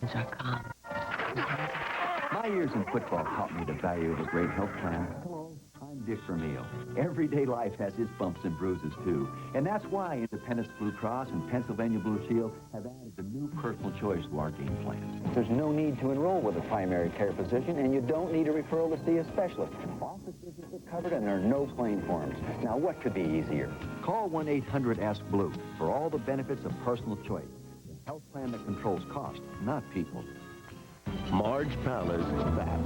My years in football taught me the value of a great health plan. Hello, I'm Dick Vermeil. Everyday life has its bumps and bruises, too. And that's why Independence Blue Cross and Pennsylvania Blue Shield have added the new personal choice to our game plan. There's no need to enroll with a primary care physician, and you don't need a referral to see a specialist. Office visits are covered, and there are no claim forms. Now, what could be easier? Call 1-800-ASK-BLUE for all the benefits of personal choice. A health plan that controls cost, not people. Marge Paller's fat.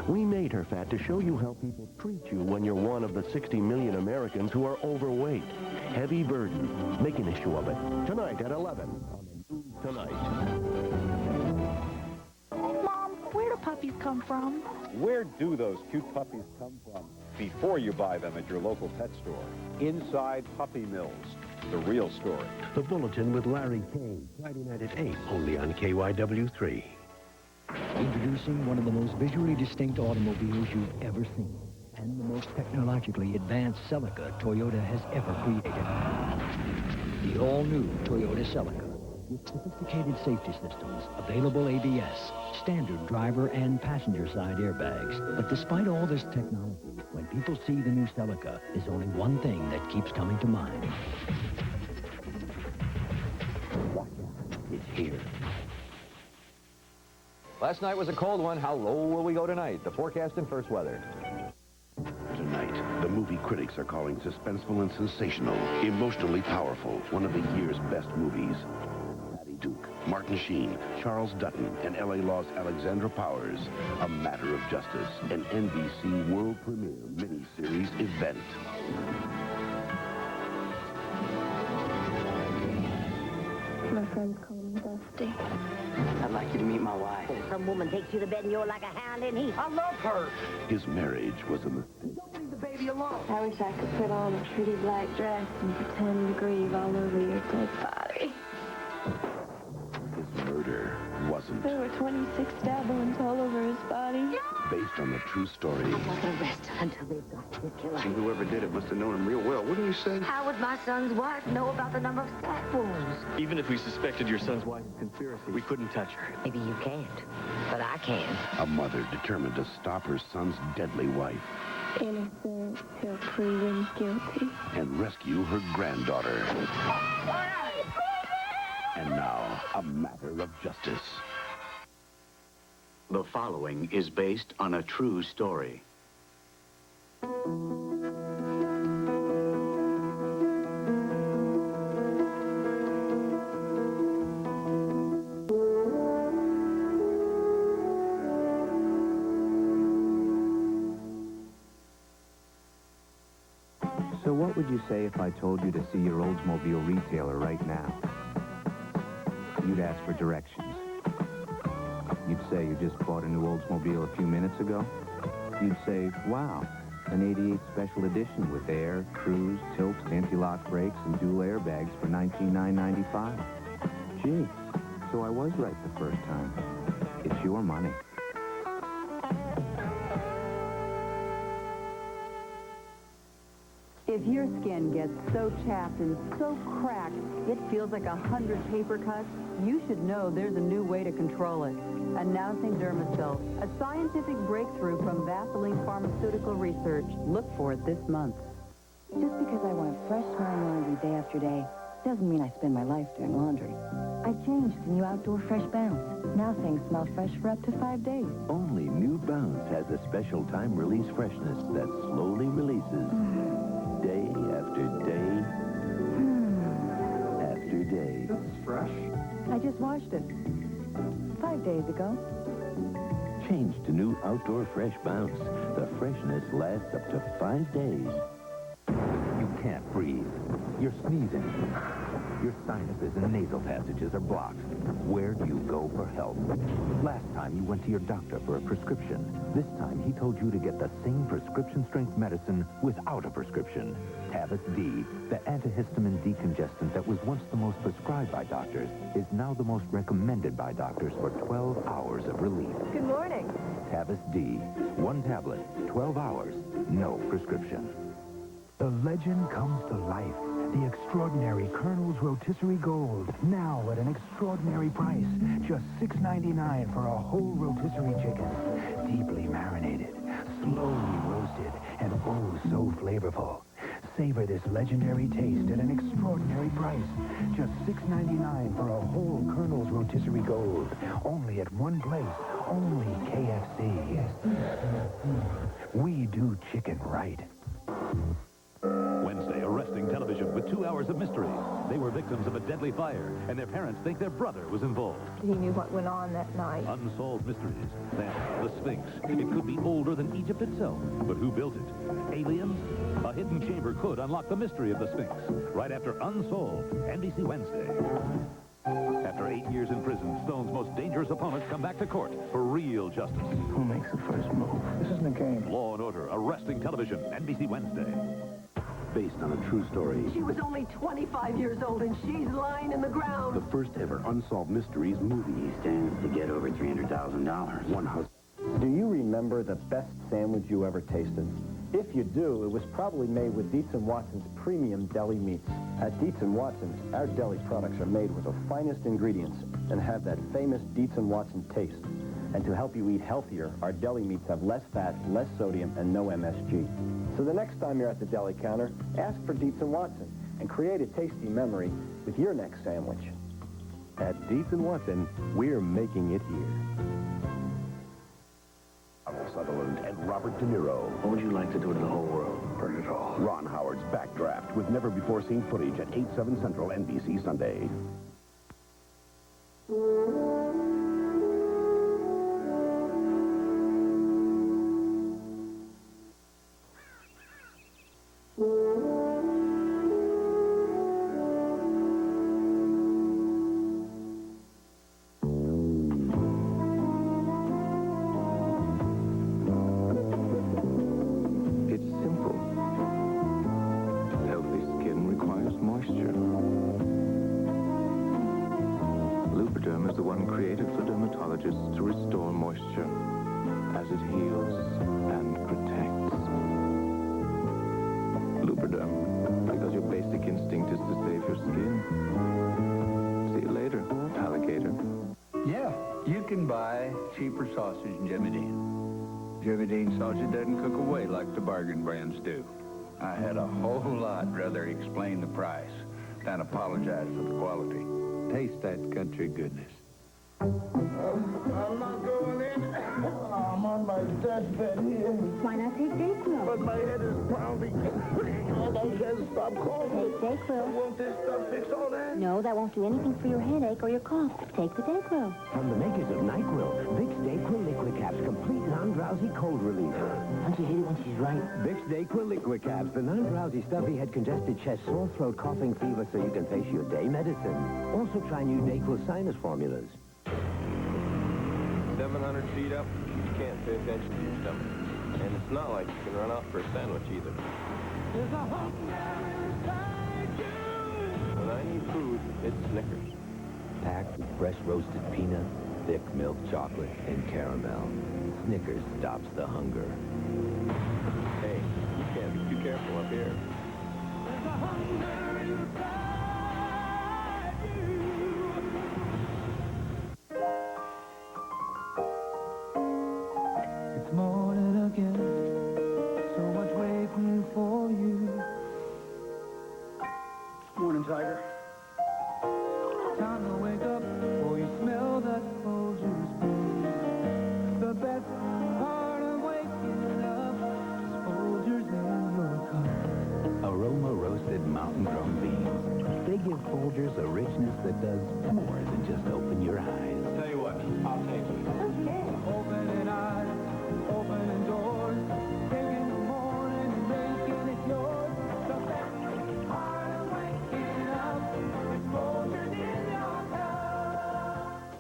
We made her fat to show you how people treat you when you're one of the 60 million Americans who are overweight. Heavy burden. Make an issue of it. Tonight at 11 on the News Tonight. Mom, where do puppies come from? Where do those cute puppies come from before you buy them at your local pet store? Inside Puppy Mills, the real story. The Bulletin with Larry King, Friday night at 8, only on KYW-3. Introducing one of the most visually distinct automobiles you've ever seen, and the most technologically advanced Celica Toyota has ever created. The all-new Toyota Celica, with sophisticated safety systems, available ABS, standard driver and passenger side airbags. But despite all this technology, when people see the new Celica, there's only one thing that keeps coming to mind. Watch out, it's here. Last night was a cold one. How low will we go tonight? The forecast and first weather. Tonight, the movie critics are calling suspenseful and sensational, emotionally powerful, one of the year's best movies. Patty Duke, Martin Sheen, Charles Dutton, and L.A. Law's Alexandra Powers. A Matter of Justice, an NBC world premiere miniseries event. My friends call me Dusty. I'd like you to meet my wife. Some woman takes you to bed and you're like a hound in heat. I love her. His marriage was a mistake. Don't leave the baby alone. I wish I could put on a pretty black dress and pretend to grieve all over your dead body. His murder wasn't. There were 26 stab wounds all over his body. Based on the true story. I'm not going to rest until they've got the killer. And whoever did it must have known him real well. What do you say? How would my son's wife know about the number of stab wounds? Even if we suspected your son's wife's conspiracy, we couldn't touch her. Maybe you can't, but I can. A mother determined to stop her son's deadly wife. Innocent till proven guilty. And rescue her granddaughter. And now, A Matter of Justice. The following is based on a true story. So what would you say if I told you to see your Oldsmobile retailer right now? You'd ask for directions. You'd say you just bought a new Oldsmobile a few minutes ago. You'd say, wow, an 88 special edition with air, cruise, tilt, anti-lock brakes, and dual airbags for $19,995. Gee, so I was right the first time. It's your money. If your skin gets so chapped and so cracked, it feels like 100 paper cuts, you should know there's a new way to control it. Announcing Dermasil, a scientific breakthrough from Vaseline Pharmaceutical Research. Look for it this month. Just because I want fresh smelling laundry day after day doesn't mean I spend my life doing laundry. I changed to new Outdoor Fresh Bounce. Now things smell fresh for up to 5 days. Only New Bounce has a special time-release freshness that slowly releases day after day after day. This is fresh. I just washed it 5 days ago. Change to new Outdoor Fresh Bounce. The freshness lasts up to 5 days. You can't breathe. You're sneezing. Your sinuses and nasal passages are blocked. Where do you go for help? Last time you went to your doctor for a prescription. This time he told you to get the same prescription-strength medicine without a prescription. Tavis D, the antihistamine decongestant that was once the most prescribed by doctors, is now the most recommended by doctors for 12 hours of relief. Good morning. Tavis D, 1 tablet, 12 hours, no prescription. The legend comes to life The extraordinary Colonel's Rotisserie Gold, now at an extraordinary price. Just $6.99 for a whole rotisserie chicken. Deeply marinated, slowly roasted, and oh so flavorful. Savor this legendary taste at an extraordinary price. Just $6.99 for a whole Colonel's Rotisserie Gold. Only at one place. Only KFC. We do chicken right. Wednesday, arresting television with 2 hours of mystery. They were victims of a deadly fire, and their parents think their brother was involved. He knew what went on that night. Unsolved mysteries. Then, the Sphinx. It could be older than Egypt itself. But who built it? Aliens? A hidden chamber could unlock the mystery of the Sphinx. Right after Unsolved, NBC Wednesday. After 8 years in prison, Stone's most dangerous opponents come back to court for real justice. Who makes the first move? This isn't a game. Law and Order, arresting television, NBC Wednesday. Based on a true story. She was only 25 years old and she's lying in the ground. The first ever Unsolved Mysteries movie. He stands to get over $300,000. One husband. Do you remember the best sandwich you ever tasted? If you do, it was probably made with Dietz & Watson's premium deli meats. At Dietz & Watson's, our deli products are made with the finest ingredients and have that famous Dietz & Watson taste. And to help you eat healthier, our deli meats have less fat, less sodium, and no MSG. So the next time you're at the deli counter, ask for Dietz & Watson and create a tasty memory with your next sandwich. At Dietz & Watson, we're making it here. Sutherland and Robert De Niro. What would you like to do to the whole world? Burn it all. Ron Howard's Backdraft with never-before-seen footage at 8/7 Central, NBC Sunday. Lubriderm is the one created for dermatologists to restore moisture as it heals and protects. Lubriderm, because your basic instinct is to save your skin. See you later, alligator. Yeah, you can buy cheaper sausage in Jimmy Dean. Jimmy Dean sausage doesn't cook away like the bargain brands do. I had a whole lot rather explain the price than apologize for the quality. Taste that country goodness. I'm not going in. I'm on my deathbed here. Why not take Dayquil? But my head is pounding. And I can't stop coughing. Take Dayquil. Won't this stuff fix all that? No, that won't do anything for your headache or your cough. Take the Dayquil. From the makers of NyQuil, Vicks Dayquil Liquid Caps, complete non-drowsy cold relief. Don't you hate it when she's right? Vicks Dayquil Liquid Caps, the non-drowsy, stuffy head, congested chest, sore throat, coughing, fever, so you can face your day medicine. Also try new Dayquil sinus formulas. 700 feet up, you can't pay attention to your stomach. And it's not like you can run off for a sandwich either. There's a hunger inside you. When I need food, it's Snickers. Packed with fresh roasted peanut, thick milk chocolate, and caramel. Snickers stops the hunger. Hey, you can't be too careful up here. There's a hunger inside you. It's morning again, so much waiting for you. Morning, Tiger. Time to wake up before you smell that Folgers booze. The best part of waking up is Folgers in your cup. Aroma roasted mountain-grown beans. They give Folgers a richness that does more than just open your eyes. Tell you what, I'll take it. Okay. Opening eyes, opening doors, taking the morning and making it yours. The best part of waking up is Folgers in your cup.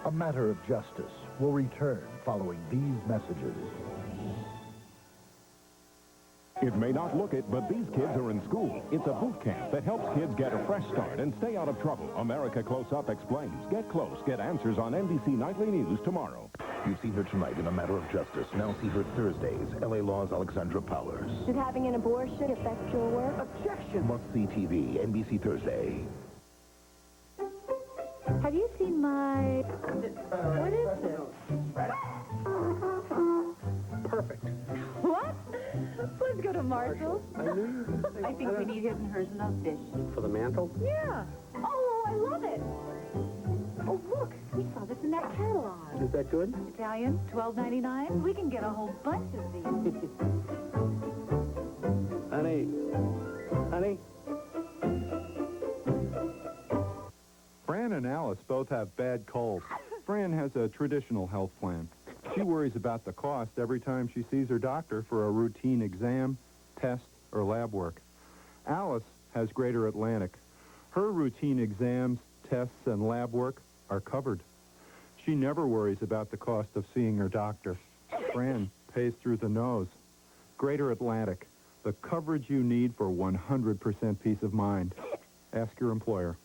A Matter of Justice will return following these messages. It may not look it, but these kids are in school. It's a boot camp that helps kids get a fresh start and stay out of trouble. America Close Up explains. Get close. Get answers on NBC Nightly News tomorrow. You've seen her tonight in A Matter of Justice. Now see her Thursdays. L.A. Law's Alexandra Powers. Did having an abortion affect your work? Objection! Must-see TV, NBC Thursday. Have you seen my... What is this? Perfect. What? Let's go to Marshall's. I knew you were going to say I think we need his and hers enough fish. For the mantle? Yeah. Oh, I love it. Oh, look. We saw this in that catalog. Is that good? Italian, $12.99. We can get a whole bunch of these. Honey. Honey? Fran and Alice both have bad colds. Fran has a traditional health plan. She worries about the cost every time she sees her doctor for a routine exam, test, or lab work. Alice has Greater Atlantic. Her routine exams, tests, and lab work are covered. She never worries about the cost of seeing her doctor. Fran pays through the nose. Greater Atlantic, the coverage you need for 100% peace of mind. Ask your employer.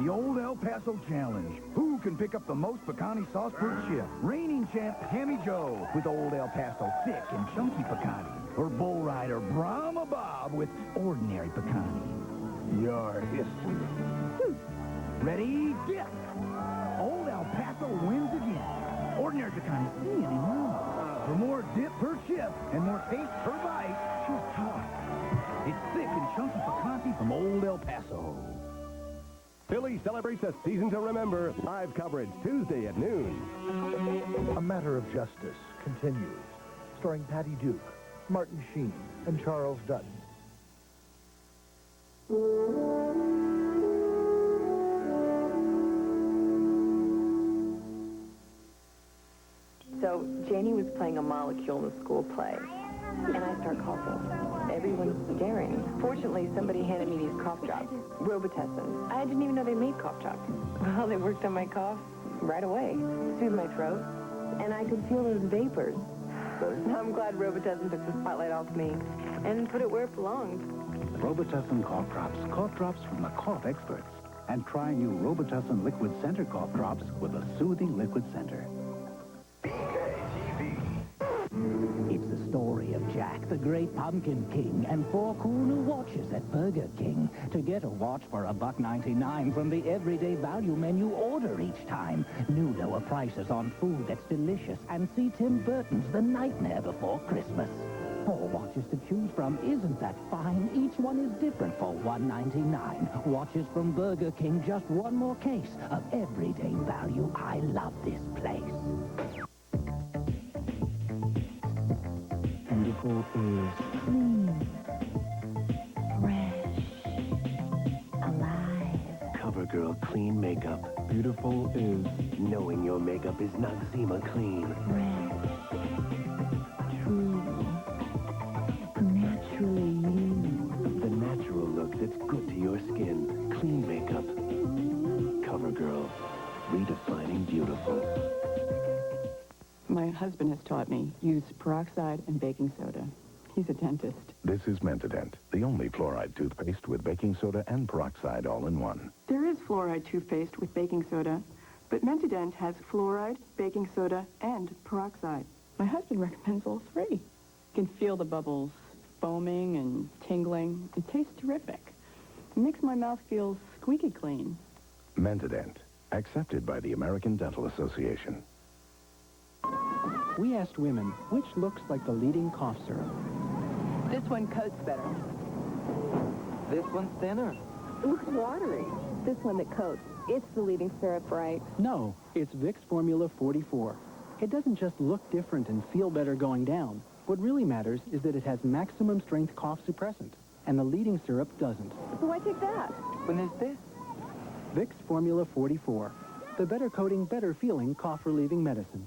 The Old El Paso Challenge. Who can pick up the most pecani sauce per shift? Reigning champ Hammy Joe with Old El Paso thick and chunky pecani. Or bull rider Brahma Bob with ordinary pecani. Your history. Ready, dip. Old El Paso wins again. Ordinary pecani see anymore. For more dip per shift and more taste per bite, choose top. It's thick and chunky pecani from Old El Paso. Philly celebrates a season to remember. Live coverage Tuesday at noon. A Matter of Justice continues, starring Patty Duke, Martin Sheen, and Charles Dutton. So Janie was playing a molecule in the school play, and I start coughing. Everyone's staring. Fortunately, somebody handed me these cough drops, Robitussin. I didn't even know they made cough drops. Well, they worked on my cough right away, soothed my throat, and I could feel those vapors. Now I'm glad Robitussin took the spotlight off me and put it where it belonged. Robitussin cough drops from the cough experts. And try new Robitussin Liquid Center cough drops with a soothing liquid center. It's the story of Jack, the great pumpkin king, and 4 cool new watches at Burger King. To get a watch for $1.99 from the everyday value menu, order each time. New lower prices on food that's delicious, and see Tim Burton's The Nightmare Before Christmas. 4 watches to choose from. Isn't that fine? Each one is different for $1.99. Watches from Burger King, just one more case of everyday value. I love this place. Beautiful is clean, fresh, alive. CoverGirl Clean Makeup. Beautiful is knowing your makeup is Noxzema Clean. Fresh, true, naturally you. The natural look that's good to your skin. Clean Makeup. CoverGirl. Redefining beautiful. My husband has taught me use peroxide and baking soda. He's a dentist. This is Mentadent, the only fluoride toothpaste with baking soda and peroxide all in one. There is fluoride toothpaste with baking soda, but Mentadent has fluoride, baking soda, and peroxide. My husband recommends all 3. You can feel the bubbles foaming and tingling. It tastes terrific. It makes my mouth feel squeaky clean. Mentadent, accepted by the American Dental Association. We asked women, which looks like the leading cough syrup? This one coats better. This one's thinner. It looks watery. This one that coats. It's the leading syrup, right? No, it's Vicks Formula 44. It doesn't just look different and feel better going down. What really matters is that it has maximum strength cough suppressant, and the leading syrup doesn't. So why take that? When is this? Vicks Formula 44. The better coating, better feeling cough relieving medicine.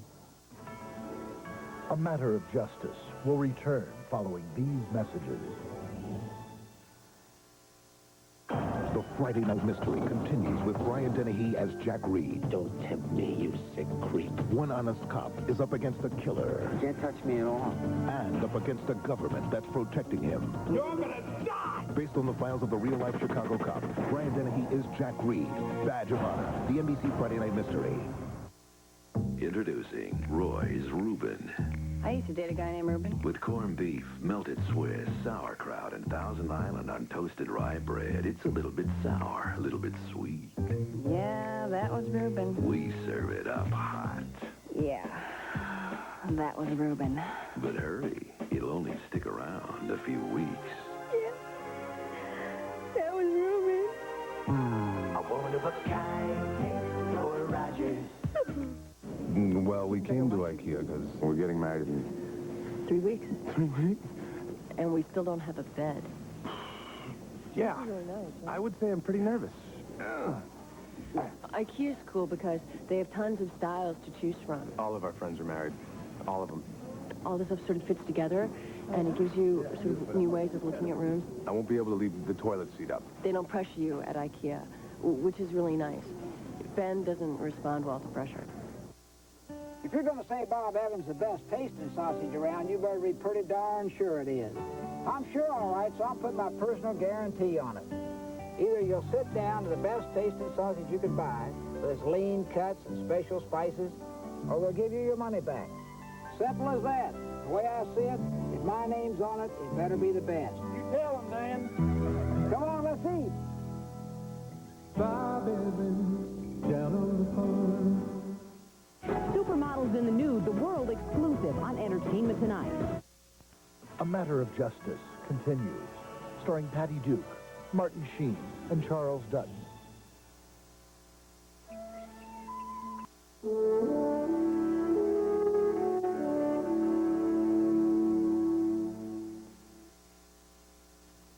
A Matter of Justice will return following these messages. The Friday Night Mystery continues with Brian Dennehy as Jack Reed. Don't tempt me, you sick creep. One honest cop is up against a killer. You can't touch me at all. And up against a government that's protecting him. You're gonna die! Based on the files of the real-life Chicago cop, Brian Dennehy is Jack Reed, Badge of Honor, the NBC Friday Night Mystery. Introducing Roy's Reuben. I used to date a guy named Reuben. With corned beef, melted Swiss, sauerkraut, and Thousand Island untoasted rye bread, it's a little bit sour, a little bit sweet. Yeah, that was Reuben. We serve it up hot. Yeah, that was Reuben. But hurry, it'll only stick around a few weeks. Yeah, that was Reuben. A woman of a kind, Laura Rogers. Well, we came to IKEA because we're getting married in 3 weeks. 3 weeks. And we still don't have a bed. Yeah, Really nice, huh? I would say I'm pretty nervous. IKEA's cool because they have tons of styles to choose from. All of our friends are married. All of them. All this stuff sort of fits together, and it gives you sort of new ways of looking at rooms. I won't be able to leave the toilet seat up. They don't pressure you at IKEA, which is really nice. Ben doesn't respond well to pressure. If you're going to say Bob Evans the best tasting sausage around, you better be pretty darn sure it is. I'm sure all right, so I'll put my personal guarantee on it. Either you'll sit down to the best tasting sausage you could buy, with its lean cuts and special spices, or we'll give you your money back. Simple as that. The way I see it, if my name's on it, it better be the best. You tell them, Dan. Come on, let's eat. Bob Evans, down on the farm. Supermodels in the Nude, the world exclusive on Entertainment Tonight. A Matter of Justice continues, starring Patty Duke, Martin Sheen, and Charles Dutton.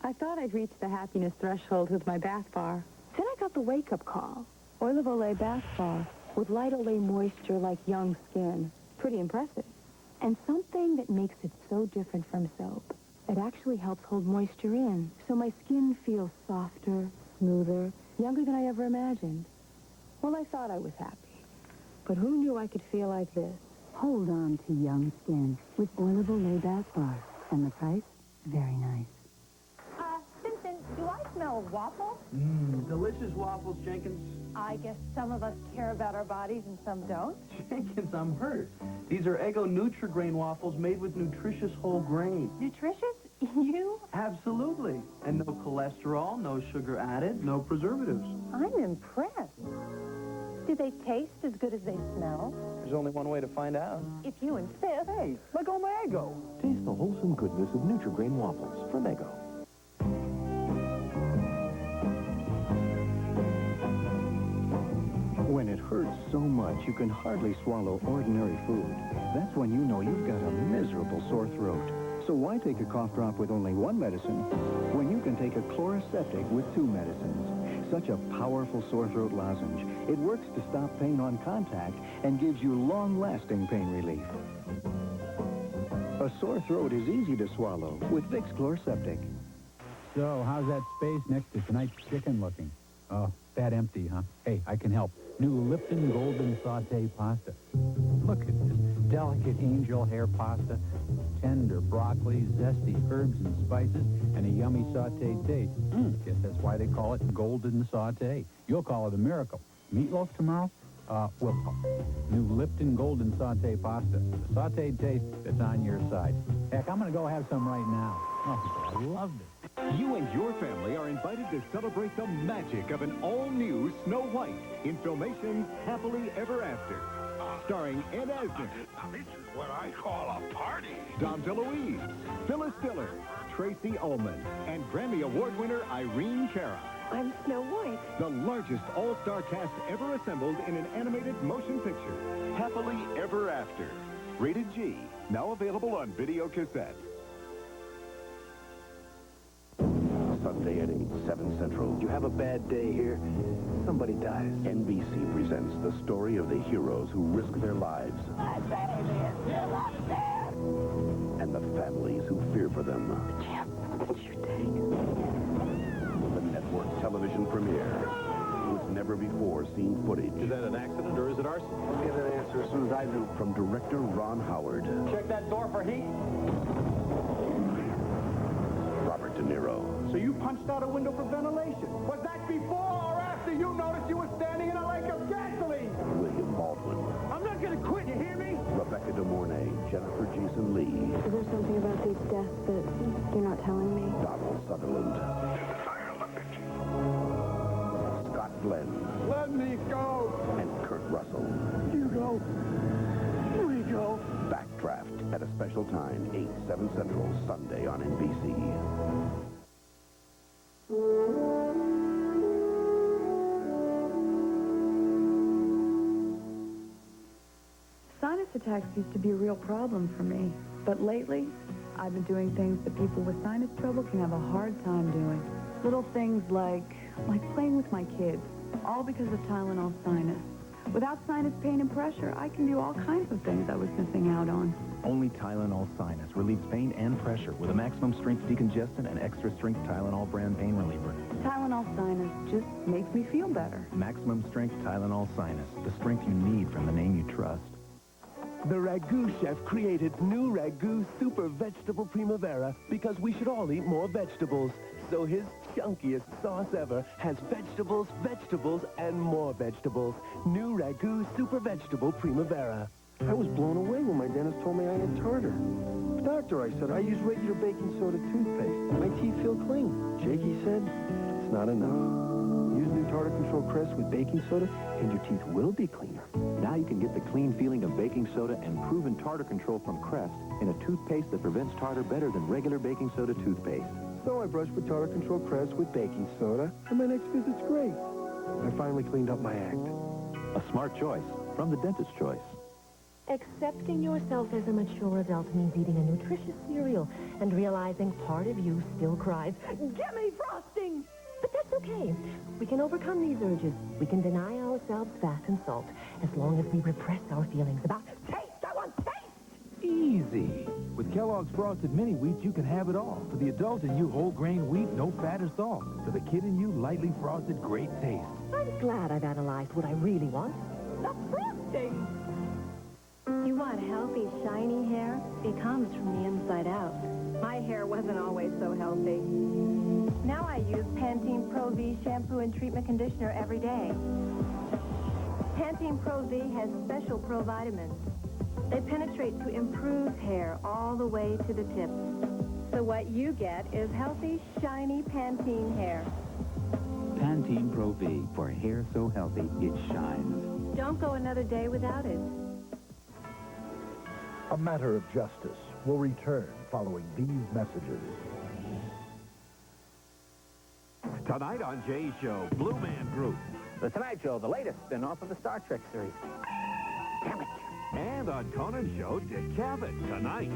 I thought I'd reached the happiness threshold with my bath bar. Then I got the wake-up call. Oil of Olay bath bar with light Olay moisture like young skin. Pretty impressive. And something that makes it so different from soap. It actually helps hold moisture in, so my skin feels softer, smoother, younger than I ever imagined. Well, I thought I was happy. But who knew I could feel like this? Hold on to young skin with Oil of Olay bath bar. And the price? Very nice. Simpson, do I smell waffles? Delicious waffles, Jenkins. I guess some of us care about our bodies and some don't. Jenkins, I'm hurt. These are Eggo Nutri-Grain waffles made with nutritious whole grain. Nutritious? You? Absolutely. And no cholesterol, no sugar added, no preservatives. I'm impressed. Do they taste as good as they smell? There's only one way to find out. If you insist. Hey, like on my Eggo. Taste the wholesome goodness of Nutri-Grain waffles from Eggo. When it hurts so much you can hardly swallow ordinary food, that's when you know you've got a miserable sore throat. So why take a cough drop with only one medicine when you can take a Chloraseptic with 2 medicines? Such a powerful sore throat lozenge. It works to stop pain on contact and gives you long-lasting pain relief. A sore throat is easy to swallow with Vicks Chloraseptic. So, how's that space next to tonight's chicken looking? Oh, that empty, huh? Hey, I can help. New Lipton Golden Sauté Pasta. Look at this delicate angel hair pasta, tender broccoli, zesty herbs and spices, and a yummy sautéed taste. Guess that's why they call it Golden Sauté. You'll call it a miracle. Meatloaf tomorrow? We'll call it. New Lipton Golden Sauté Pasta. The sautéed taste that's on your side. Heck, I'm going to go have some right now. Oh, I love this. You and your family are invited to celebrate the magic of an all-new Snow White in Filmation's Happily Ever After. Starring Ed Asner. Now, this is what I call a party. Dom DeLuise, Phyllis Diller, Tracy Ullman, and Grammy Award winner Irene Cara. I'm Snow White. The largest all-star cast ever assembled in an animated motion picture. Happily Ever After. Rated G. Now available on video cassette. Sunday at 8, 7 Central. You have a bad day here, somebody dies. NBC presents the story of the heroes who risk their lives. And the families who fear for them. It's your day. The network television premiere with never-before-seen footage. Is that an accident or is it arson? We'll get an answer as soon as I do. From director Ron Howard. Check that door for heat. Robert De Niro. So you punched out a window for ventilation. Was that before or after? after you noticed you were standing in a lake of gasoline. William Baldwin. I'm not going to quit, you hear me? Rebecca De Mornay. Jennifer Jason Lee. Is there something about these deaths that you're not telling me? Donald Sutherland. Scott Glenn. Let me go. And Kurt Russell. You go. We go. Backdraft at a special time, 8, 7 Central, Sunday on NBC. Sinus attacks used to be a real problem for me, but lately, I've been doing things that people with sinus trouble can have a hard time doing. Little things like playing with my kids, all because of Tylenol Sinus. Without sinus pain and pressure, I can do all kinds of things I was missing out on. Only Tylenol Sinus relieves pain and pressure with a maximum strength decongestant and extra strength Tylenol brand pain reliever. Tylenol Sinus just makes me feel better. Maximum strength Tylenol Sinus, the strength you need from the name you trust. The Ragu chef created new Ragu Super Vegetable Primavera because we should all eat more vegetables. So his chunkiest sauce ever has vegetables, vegetables, and more vegetables. New Ragu Super Vegetable Primavera. I was blown away when my dentist told me I had tartar. Doctor, I said, I use regular baking soda toothpaste. My teeth feel clean. Jakey said, it's not enough. Use new tartar control Crest with baking soda, and your teeth will be cleaner. Now you can get the clean feeling of baking soda and proven tartar control from Crest in a toothpaste that prevents tartar better than regular baking soda toothpaste. So I brushed with tartar control Crest with baking soda, and my next visit's great. I finally cleaned up my act. A smart choice from the dentist's choice. Accepting yourself as a mature adult means eating a nutritious cereal and realizing part of you still cries, "Give me frosting!" But that's okay. We can overcome these urges. We can deny ourselves fat and salt as long as we repress our feelings about taste. I want taste! Easy. With Kellogg's Frosted Mini Wheat, you can have it all. For the adult in you, whole grain wheat, no fat or salt. For the kid in you, lightly frosted, great taste. I'm glad I've analyzed what I really want. The frosting! You want healthy, shiny hair? It comes from the inside out. My hair wasn't always so healthy. Now I use Pantene Pro V shampoo and treatment conditioner every day. Pantene Pro V has special provitamins. They penetrate to improve hair all the way to the tips. So what you get is healthy, shiny Pantene hair. Pantene Pro V, for hair so healthy it shines. Don't go another day without it. A Matter of Justice will return following these messages. Tonight on Jay's show, Blue Man Group. The Tonight Show, the latest spin-off of the Star Trek series. Damn it. And on Conan's show, Dick Cavett, tonight.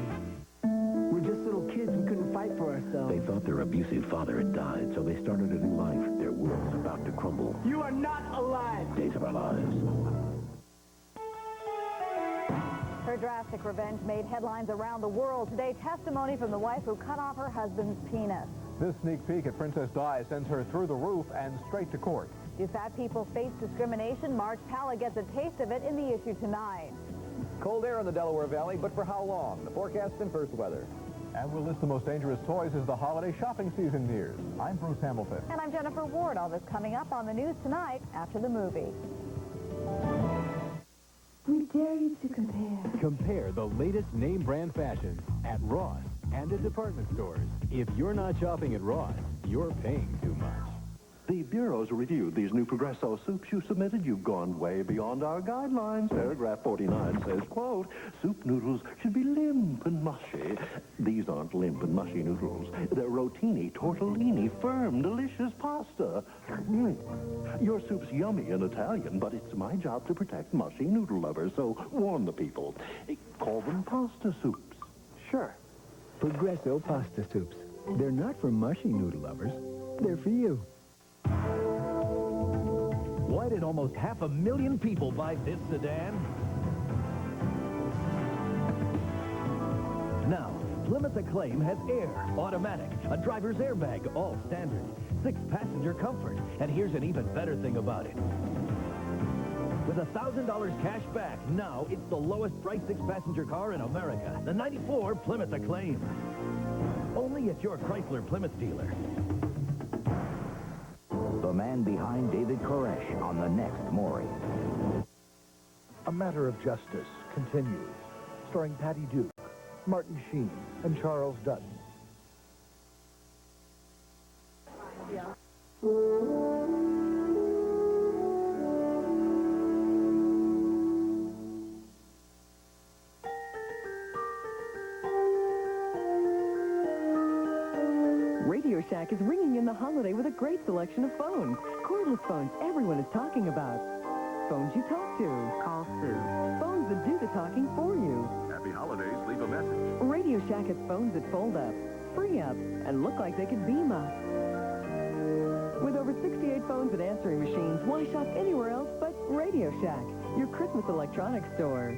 We're just little kids. We couldn't fight for ourselves. They thought their abusive father had died, so they started a new life. Their world's about to crumble. You are not alive. Days of our lives. Her drastic revenge made headlines around the world today. Testimony from the wife who cut off her husband's penis. This sneak peek at Princess Di sends her through the roof and straight to court. Do fat people face discrimination? Marge Palla gets a taste of it in the issue tonight. Cold air in the Delaware Valley, but for how long? The forecast and first weather. And we'll list the most dangerous toys as the holiday shopping season nears. I'm Bruce Hamilton. And I'm Jennifer Ward. All this coming up on the news tonight after the movie. We dare you to compare. Compare the latest name brand fashions at Ross and at department stores. If you're not shopping at Ross, you're paying too much. The Bureau's reviewed these new Progresso soups you submitted. You've gone way beyond our guidelines. Paragraph 49 says, quote, soup noodles should be limp and mushy. These aren't limp and mushy noodles. They're rotini, tortellini, firm, delicious pasta. Your soup's yummy in Italian, but it's my job to protect mushy noodle lovers, so warn the people. Call them pasta soups. Sure. Progresso pasta soups. They're not for mushy noodle lovers. They're for you. Why did almost 500,000 people buy this sedan? Now, Plymouth Acclaim has air, automatic, a driver's airbag, all standard, 6-passenger comfort, and here's an even better thing about it. With $1,000 cash back, now it's the lowest priced 6-passenger car in America, the 94 Plymouth Acclaim. Only at your Chrysler Plymouth dealer. The man behind David Koresh on the next Maury. A Matter of Justice continues, starring Patty Duke, Martin Sheen, and Charles Dutton. Radio Shack is ringing in the holiday with a great selection of phones. Cordless phones everyone is talking about. Phones you talk to. Call Sue. Phones that do the talking for you. Happy holidays. Leave a message. Radio Shack has phones that fold up, free up, and look like they could beam up. With over 68 phones and answering machines, why shop anywhere else but Radio Shack, your Christmas electronics store.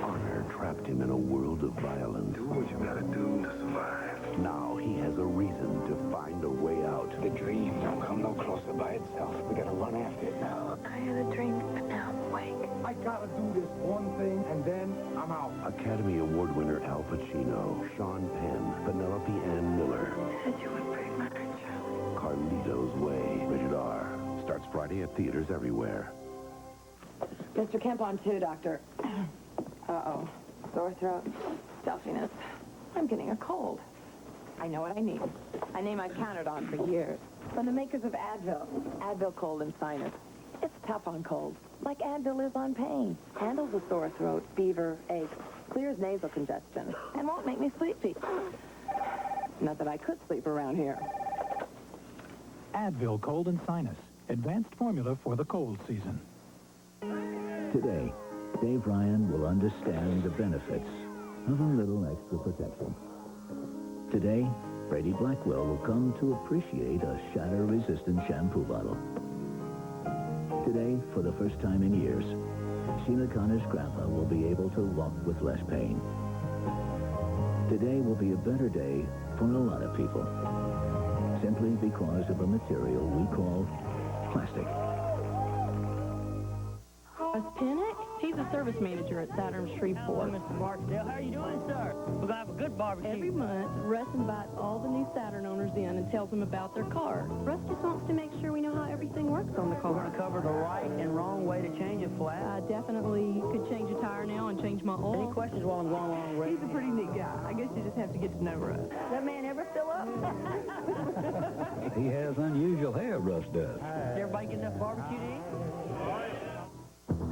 Honor trapped him in a world of violence. Do what you gotta do to survive. Now he has a reason to find a way out. The dream don't come no closer by itself. We gotta run after it now. I had a dream, but now I'm awake. I gotta do this one thing, and then I'm out. Academy Award winner Al Pacino, Sean Penn, Penelope Ann Miller. Said you would break my heart, Charlie. Carlito's Way. Rated R. Starts Friday at theaters everywhere. Mr. Kemp on 2, Doctor. Uh-oh. Sore throat, stuffiness. I'm getting a cold. I know what I need. A name I've counted on for years. From the makers of Advil. Advil Cold and Sinus. It's tough on colds, like Advil is on pain. Handles the sore throat, fever, aches, clears nasal congestion, and won't make me sleepy. Not that I could sleep around here. Advil Cold and Sinus. Advanced formula for the cold season. Today, Dave Ryan will understand the benefits of a little extra protection. Today, Brady Blackwell will come to appreciate a shatter-resistant shampoo bottle. Today, for the first time in years, Sheila Connor's grandpa will be able to walk with less pain. Today will be a better day for a lot of people, simply because of a material we call plastic. Pinnock? He's a service manager at Saturn Shreveport. Mr. Barksdale, how are you doing, sir? We're going to have a good barbecue. Every month, Russ invites all the new Saturn owners in and tells them about their car. Russ just wants to make sure we know how everything works on the car. We're going to cover the right and wrong way to change a flat. I definitely could change a tire now and change my oil. Any questions while I'm going along with? He's a pretty neat guy. I guess you just have to get to know Russ. That man ever fill up? He has unusual hair, Russ does. Did everybody get enough barbecue to eat?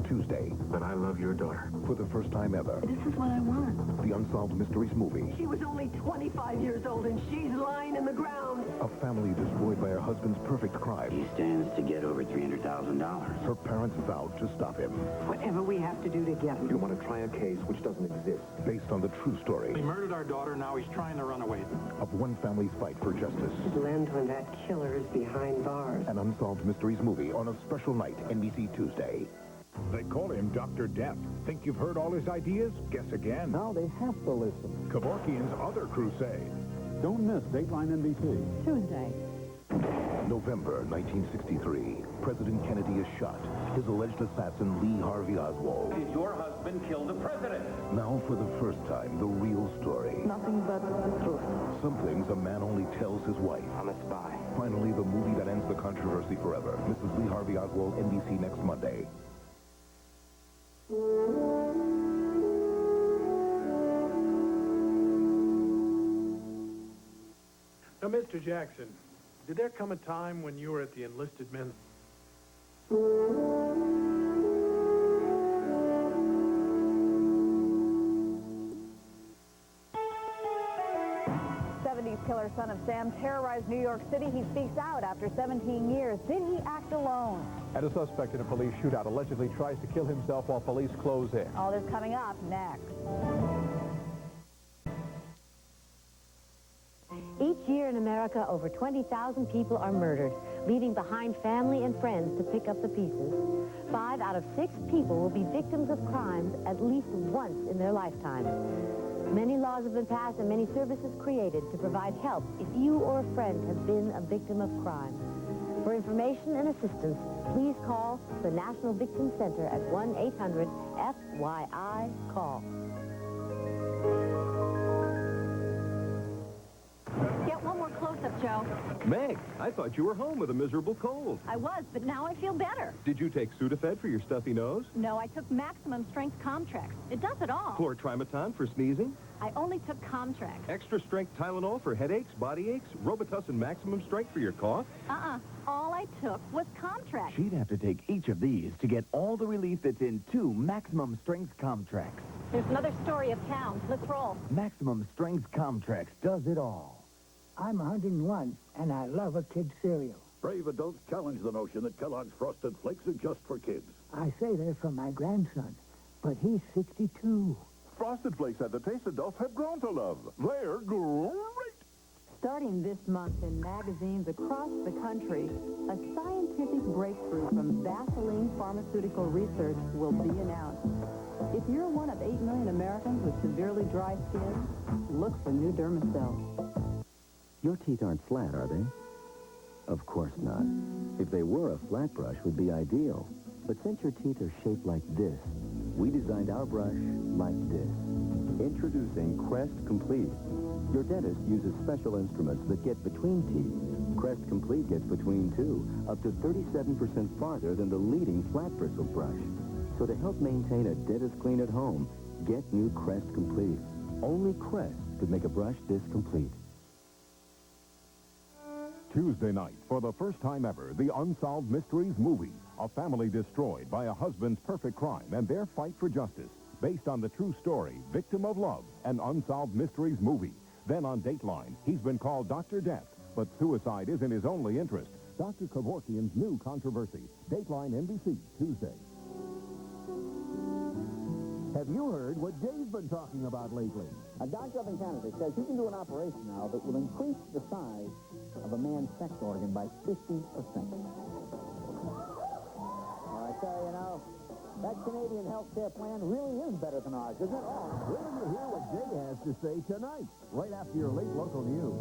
Tuesday. But I love your daughter. For the first time ever, This is what I want. the Unsolved Mysteries movie. She was only 25 years old and she's lying in the ground. A family destroyed by her husband's perfect crime. He stands to get over $300,000. Her parents vowed to stop him. Whatever we have to do to get him. You want to try a case which doesn't exist. Based on the true story He murdered our daughter, now he's trying to run away. of one family's fight for justice. It'll end when that killer is behind bars. An Unsolved Mysteries movie on a special night, NBC Tuesday. They call him Dr. Death. Think you've heard all his ideas? Guess again. Now they have to listen. Kevorkian's other crusade. Don't miss Dateline NBC. Tuesday. November 1963. President Kennedy is shot. His alleged assassin, Lee Harvey Oswald. Did your husband kill the president? Now, for the first time, the real story. Nothing but the truth. Some things a man only tells his wife. I'm a spy. Finally, the movie that ends the controversy forever. Mrs. Lee Harvey Oswald, NBC next Monday. Now, Mr. Jackson, did there come a time when you were at the enlisted men's... Killer son of Sam terrorized New York City. He speaks out after 17 years. Did he act alone? And a suspect in a police shootout allegedly tries to kill himself while police close in. All this coming up next. Each year in America, over 20,000 people are murdered, leaving behind family and friends to pick up the pieces. 5 out of 6 people will be victims of crimes at least once in their lifetime. Many laws have been passed and many services created to provide help if you or a friend has been a victim of crime. For information and assistance, please call the National Victim Center at 1-800-FYI-CALL. Get one more close Meg, I thought you were home with a miserable cold. I was, but now I feel better. Did you take Sudafed for your stuffy nose? No, I took Maximum Strength Comtrex. It does it all. Chlortrimeton for sneezing? I only took Comtrex. Extra strength Tylenol for headaches, body aches? Robitussin Maximum Strength for your cough? All I took was Comtrex. She'd have to take each of these to get all the relief that's in 2 Maximum Strength Comtrex. There's another story of town. Let's roll. Maximum Strength Comtrex does it all. I'm 101, and I love a kid's cereal. Brave adults challenge the notion that Kellogg's Frosted Flakes are just for kids. I say they're for my grandson, but he's 62. Frosted Flakes have the taste adults have grown to love. They're great. Starting this month in magazines across the country, a scientific breakthrough from Vaseline Pharmaceutical Research will be announced. If you're one of 8 million Americans with severely dry skin, look for new Dermacell. Your teeth aren't flat, are they? Of course not. If they were, a flat brush would be ideal. But since your teeth are shaped like this, we designed our brush like this. Introducing Crest Complete. Your dentist uses special instruments that get between teeth. Crest Complete gets between, too, up to 37% farther than the leading flat bristle brush. So to help maintain a dentist clean at home, get new Crest Complete. Only Crest could make a brush this complete. Tuesday night, for the first time ever, the Unsolved Mysteries movie. A family destroyed by a husband's perfect crime and their fight for justice. Based on the true story, Victim of Love, an Unsolved Mysteries movie. Then on Dateline, he's been called Dr. Death, but suicide isn't his only interest. Dr. Kevorkian's new controversy. Dateline NBC, Tuesday. Have you heard what Jay's been talking about lately? A doctor up in Canada says he can do an operation now that will increase the size of a man's sex organ by 50%. I tell you now, that Canadian healthcare plan really is better than ours, isn't it? Wait till you hear what Jay has to say tonight, right after your late local news.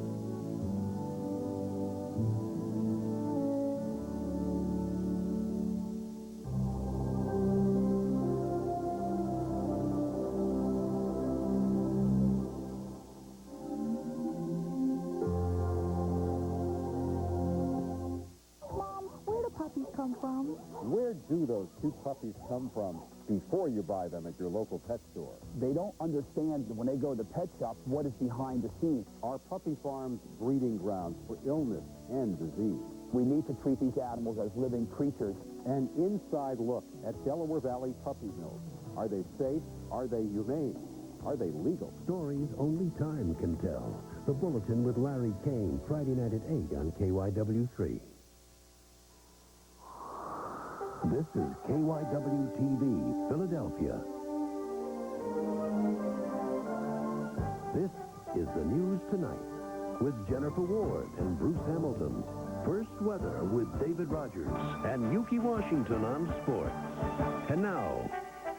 Where do those cute puppies come from before you buy them at your local pet store? They don't understand when they go to the pet shop what is behind the scenes. Are puppy farms breeding grounds for illness and disease? We need to treat these animals as living creatures. An inside look at Delaware Valley puppy mills. Are they safe? Are they humane? Are they legal? Stories only time can tell. The Bulletin with Larry Kane, Friday night at 8 on KYW-3. This is KYW-TV, Philadelphia. This is the news tonight with Jennifer Ward and Bruce Hamilton. First weather with David Rogers and Yuki Washington on sports. And now,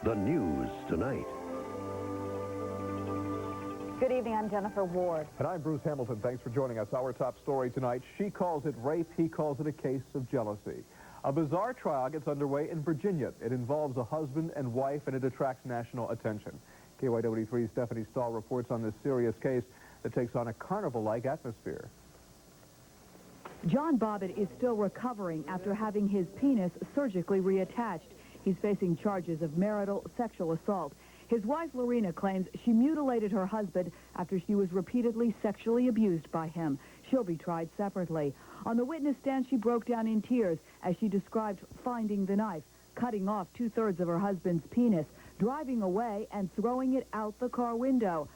the news tonight. Good evening, I'm Jennifer Ward. And I'm Bruce Hamilton. Thanks for joining us. Our top story tonight, she calls it rape, he calls it a case of jealousy. A bizarre trial gets underway in Virginia. It involves a husband and wife, and it attracts national attention. KYW-3's Stephanie Stahl reports on this serious case that takes on a carnival-like atmosphere. John Bobbitt is still recovering after having his penis surgically reattached. He's facing charges of marital sexual assault. His wife, Lorena, claims she mutilated her husband after she was repeatedly sexually abused by him. She'll be tried separately. On the witness stand, she broke down in tears as she described finding the knife, cutting off 2/3 of her husband's penis, driving away and throwing it out the car window.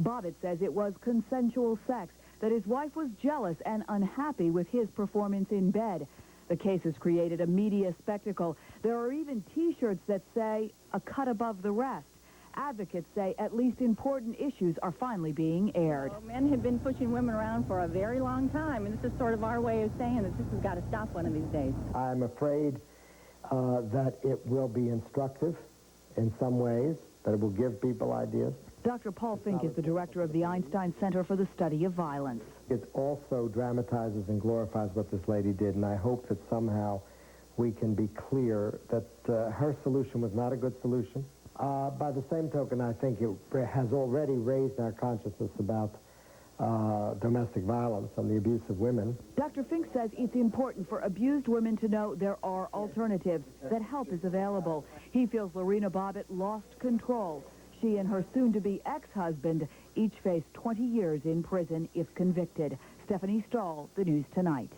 Bobbitt says it was consensual sex, that his wife was jealous and unhappy with his performance in bed. The case has created a media spectacle. There are even T-shirts that say, "A cut above the rest." Advocates say at least important issues are finally being aired. Well, men have been pushing women around for a very long time, and this is sort of our way of saying that this has got to stop one of these days. I'm afraid that it will be instructive in some ways, that it will give people ideas. Dr. Paul Fink is the director of the Einstein Center for the Study of Violence. It also dramatizes and glorifies what this lady did, and I hope that somehow we can be clear that her solution was not a good solution. By the same token, I think it has already raised our consciousness about domestic violence and the abuse of women. Dr. Fink says it's important for abused women to know there are alternatives, that help is available. He feels Lorena Bobbitt lost control. She and her soon-to-be ex-husband each face 20 years in prison if convicted. Stephanie Stahl, The News Tonight.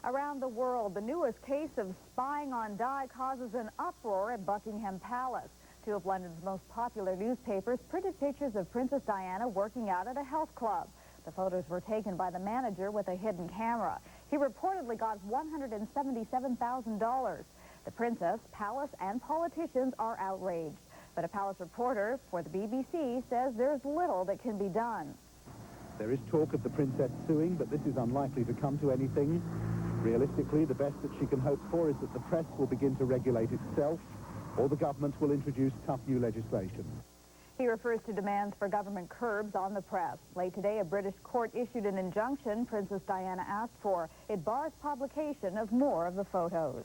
Around the world, the newest case of spying on Di causes an uproar at Buckingham Palace. Two of London's most popular newspapers printed pictures of Princess Diana working out at a health club. The photos were taken by the manager with a hidden camera. He reportedly got $177,000. The princess, palace, and politicians are outraged. But a palace reporter for the BBC says there's little that can be done. There is talk of the princess suing, but this is unlikely to come to anything. Realistically, the best that she can hope for is that the press will begin to regulate itself, or the government will introduce tough new legislation. He refers to demands for government curbs on the press. Late today, a British court issued an injunction Princess Diana asked for. It bars publication of more of the photos.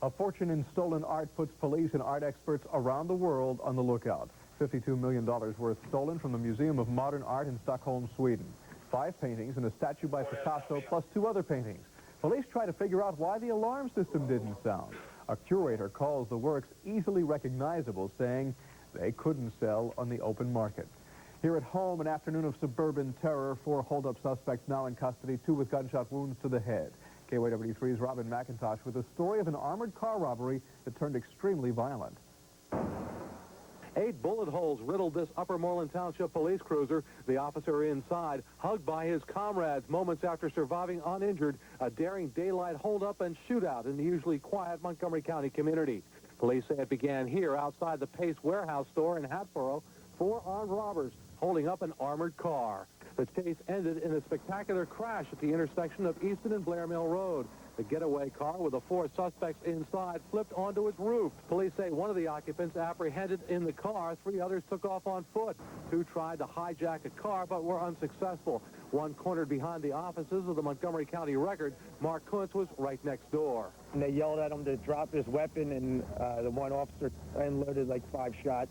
A fortune in stolen art puts police and art experts around the world on the lookout. $52 million worth stolen from the Museum of Modern Art in Stockholm, Sweden. 5 paintings and a statue by Picasso, plus 2 other paintings. Police try to figure out why the alarm system didn't sound. A curator calls the works easily recognizable, saying they couldn't sell on the open market. Here at home, an afternoon of suburban terror. 4 hold-up suspects now in custody, 2 with gunshot wounds to the head. KYW-3's Robin McIntosh with a story of an armored car robbery that turned extremely violent. 8 bullet holes riddled this Upper Moreland Township police cruiser. The officer inside, hugged by his comrades moments after surviving uninjured a daring daylight holdup and shootout in the usually quiet Montgomery County community. Police say it began here outside the Pace Warehouse store in Hatboro. 4 armed robbers holding up an armored car. The chase ended in a spectacular crash at the intersection of Easton and Blair Mill Road. The getaway car with the 4 suspects inside flipped onto its roof. Police say one of the occupants apprehended in the car. 3 others took off on foot. 2 tried to hijack a car but were unsuccessful. 1 cornered behind the offices of the Montgomery County Record. Mark Kuntz was right next door. And they yelled at him to drop his weapon, and the one officer unloaded like 5 shots.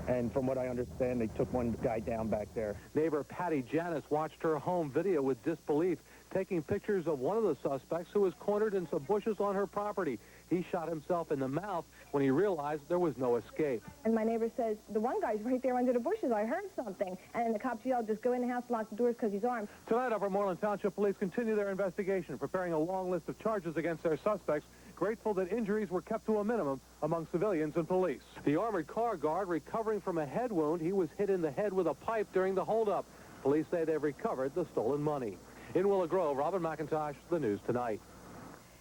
And from what I understand, they took one guy down back there. Neighbor Patty Janis watched her home video with disbelief, taking pictures of one of the suspects who was cornered in some bushes on her property. He shot himself in the mouth when he realized there was no escape. And my neighbor says, the one guy's right there under the bushes. I heard something. And the cops yelled, just go in the house, lock the doors because he's armed. Tonight, Upper Moreland Township Police continue their investigation, preparing a long list of charges against their suspects, grateful that injuries were kept to a minimum among civilians and police. The armored car guard recovering from a head wound. He was hit in the head with a pipe during the holdup. Police say they've recovered the stolen money. In Willow Grove, Robin McIntosh, The News Tonight.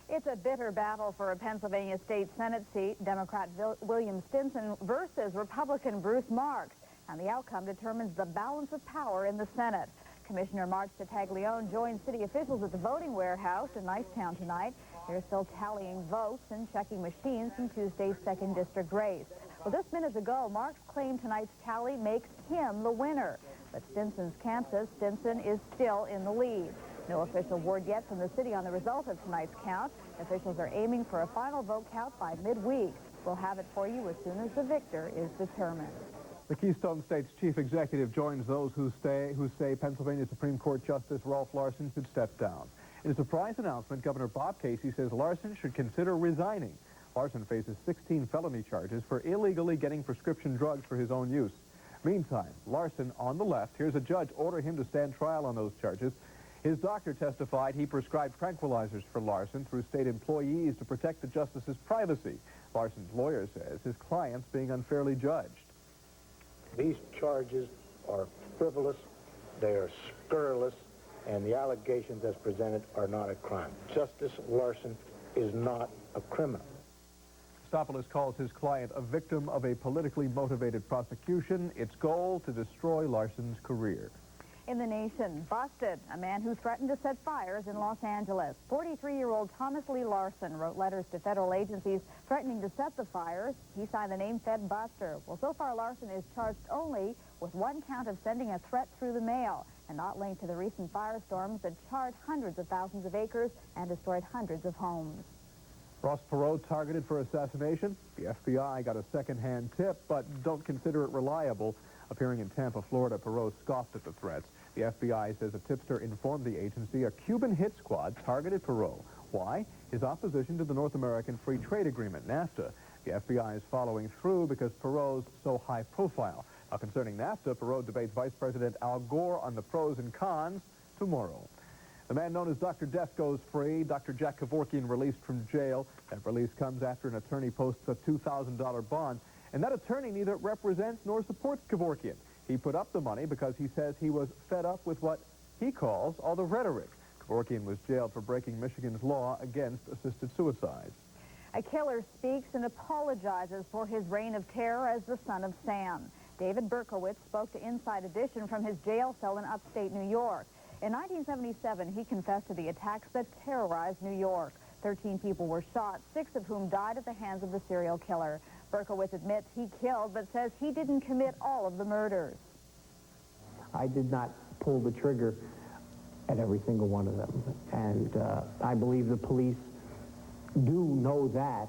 It's a bitter battle for a Pennsylvania state Senate seat. Democrat William Stinson versus Republican Bruce Marks. And the outcome determines the balance of power in the Senate. Commissioner March Taglione joined city officials at the voting warehouse in Nicetown tonight. They're still tallying votes and checking machines from Tuesday's 2nd District race. Well, just minutes ago, Marks claimed tonight's tally makes him the winner. But Stinson's camp says Stinson is still in the lead. No official word yet from the city on the result of tonight's count. Officials are aiming for a final vote count by midweek. We'll have it for you as soon as the victor is determined. The Keystone State's chief executive joins those who say Pennsylvania Supreme Court Justice Rolf Larson should step down. In a surprise announcement, Governor Bob Casey says Larson should consider resigning. Larson faces 16 felony charges for illegally getting prescription drugs for his own use. Meantime, Larson on the left hears a judge order him to stand trial on those charges. His doctor testified he prescribed tranquilizers for Larson through state employees to protect the justice's privacy. Larson's lawyer says his client's being unfairly judged. These charges are frivolous, they are scurrilous, and the allegations as presented are not a crime. Justice Larson is not a criminal. Christopoulos calls his client a victim of a politically motivated prosecution. Its goal to destroy Larson's career. In the nation, busted. A man who threatened to set fires in Los Angeles. 43-year-old Thomas Lee Larson wrote letters to federal agencies threatening to set the fires. He signed the name Fed Buster. Well, so far Larson is charged only with 1 count of sending a threat through the mail and not linked to the recent firestorms that charred hundreds of thousands of acres and destroyed hundreds of homes. Ross Perot targeted for assassination. The FBI got a second-hand tip, but don't consider it reliable. Appearing in Tampa, Florida, Perot scoffed at the threats. The FBI says a tipster informed the agency a Cuban hit squad targeted Perot. Why? His opposition to the North American Free Trade Agreement, NAFTA. The FBI is following through because Perot's so high profile. Now, concerning NAFTA, Perot debates Vice President Al Gore on the pros and cons tomorrow. The man known as Dr. Death goes free. Dr. Jack Kevorkian released from jail. That release comes after an attorney posts a $2,000 bond. And that attorney neither represents nor supports Kevorkian. He put up the money because he says he was fed up with what he calls all the rhetoric. Kevorkian was jailed for breaking Michigan's law against assisted suicide. A killer speaks and apologizes for his reign of terror as the son of Sam. David Berkowitz spoke to Inside Edition from his jail cell in upstate New York. In 1977, he confessed to the attacks that terrorized New York. 13 people were shot, 6 of whom died at the hands of the serial killer. Berkowitz admits he killed, but says he didn't commit all of the murders. I did not pull the trigger at every single one of them. And I believe the police do know that.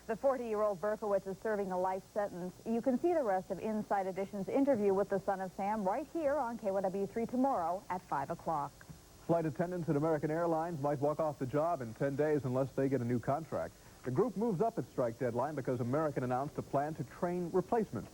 The 40-year-old Berkowitz is serving a life sentence. You can see the rest of Inside Edition's interview with the son of Sam right here on KYW-3 tomorrow at 5 o'clock. Flight attendants at American Airlines might walk off the job in 10 days unless they get a new contract. The group moves up its strike deadline because American announced a plan to train replacements.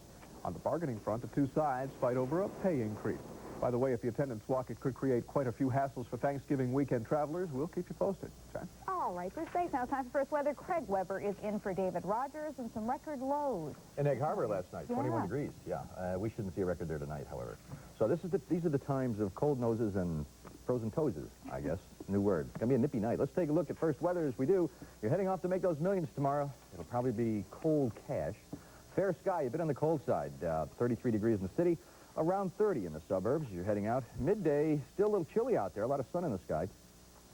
On the bargaining front, the two sides fight over a pay increase. By the way, if the attendants walk, it could create quite a few hassles for Thanksgiving weekend travelers. We'll keep you posted. Jan? All right, Bruce, thanks. Now time for first weather. Craig Weber is in for David Rogers and some record lows. In Egg Harbor last night, 21 Yeah. degrees. Yeah, we shouldn't see a record there tonight, however. So these are the times of cold noses and frozen toeses, I guess. New word. It's going to be a nippy night. Let's take a look at first weather as we do. You're heading off to make those millions tomorrow. It'll probably be cold cash. Fair sky, a bit on the cold side. 33 degrees in the city, around 30 in the suburbs as you're heading out. Midday, still a little chilly out there. A lot of sun in the sky.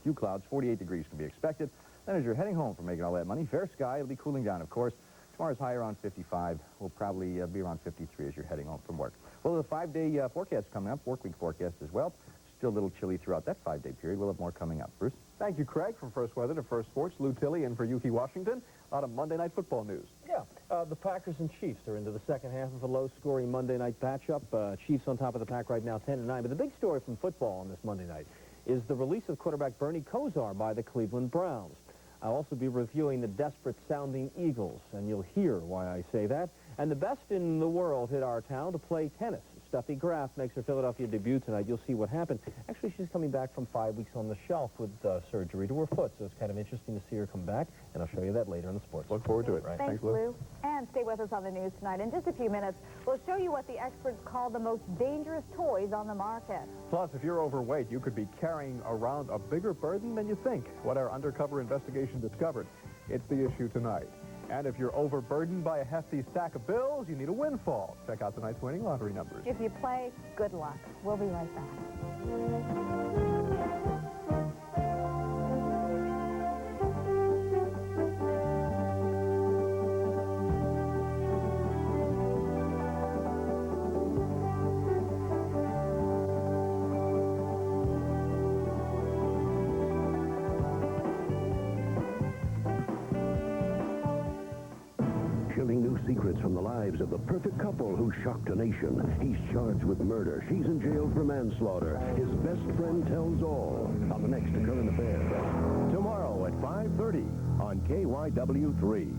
Few clouds, 48 degrees can be expected. Then as you're heading home from making all that money, fair sky, it'll be cooling down, of course. Tomorrow's high around 55. We'll probably be around 53 as you're heading home from work. Well, the 5-day forecast coming up, work week forecast as well. Still a little chilly throughout that 5-day period. We'll have more coming up. Bruce? Thank you, Craig. From First Weather to First Sports, Lou Tilley in for Yuki Washington. A lot of Monday Night Football news. Yeah, the Packers and Chiefs are into the second half of a low-scoring Monday night matchup. Chiefs on top of the pack right now, 10-9. But the big story from football on this Monday night is the release of quarterback Bernie Kosar by the Cleveland Browns. I'll also be reviewing the desperate-sounding Eagles, and you'll hear why I say that. And the best in the world hit our town to play tennis. Steffi Graf makes her Philadelphia debut tonight. You'll see what happened. Actually, she's coming back from 5 weeks on the shelf with surgery to her foot, so it's kind of interesting to see her come back, and I'll show you that later in the sports. Look forward to it. Right. Thanks, Lou. And stay with us on the news tonight. In just a few minutes, we'll show you what the experts call the most dangerous toys on the market. Plus, if you're overweight, you could be carrying around a bigger burden than you think. What our undercover investigation discovered. It's the issue tonight. And if you're overburdened by a hefty stack of bills, you need a windfall. Check out tonight's winning lottery numbers. If you play, good luck. We'll be right back. Chilling new secrets from the lives of the perfect couple who shocked a nation. He's charged with murder. She's in jail for manslaughter. His best friend tells all on the next Current Affair. Tomorrow at 5:30 on KYW-3.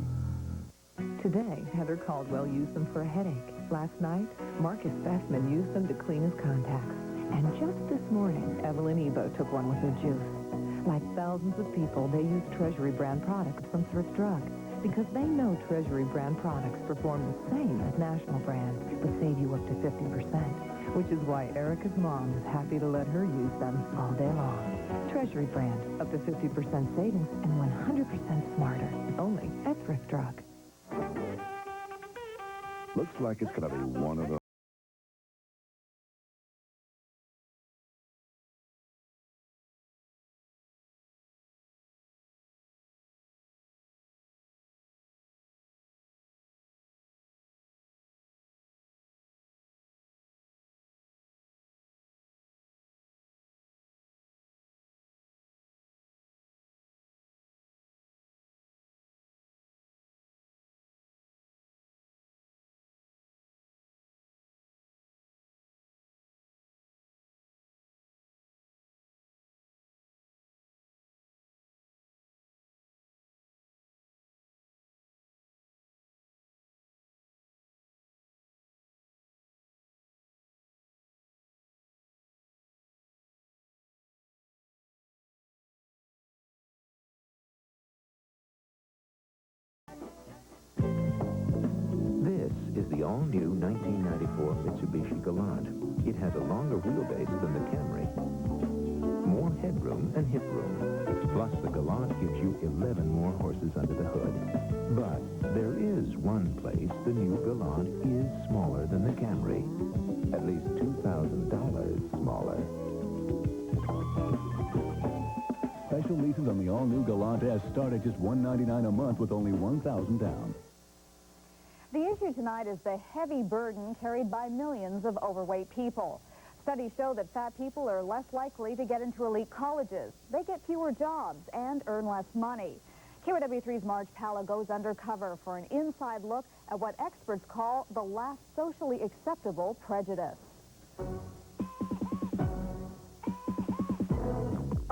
Today, Heather Caldwell used them for a headache. Last night, Marcus Fessman used them to clean his contacts. And just this morning, Evelyn Ebo took one with her juice. Like thousands of people, they use Treasury brand products from Thrift Drug because they know Treasury brand products perform the same as national brands, but save you up to 50%, which is why Erica's mom is happy to let her use them all day long. Treasury brand, up to 50% savings and 100% smarter. Only at Thrift Drug. Looks like it's going to be one of those. all-new 1994 Mitsubishi Galant. It has a longer wheelbase than the Camry, more headroom and hip room. Plus, the Galant gives you 11 more horses under the hood. But there is one place the new Galant is smaller than the Camry. At least $2,000 smaller. Special leases on the all-new Galant S start at just $199 a month with only $1,000 down. The issue tonight is the heavy burden carried by millions of overweight people. Studies show that fat people are less likely to get into elite colleges. They get fewer jobs and earn less money. KYW-3's Marge Palla goes undercover for an inside look at what experts call the last socially acceptable prejudice.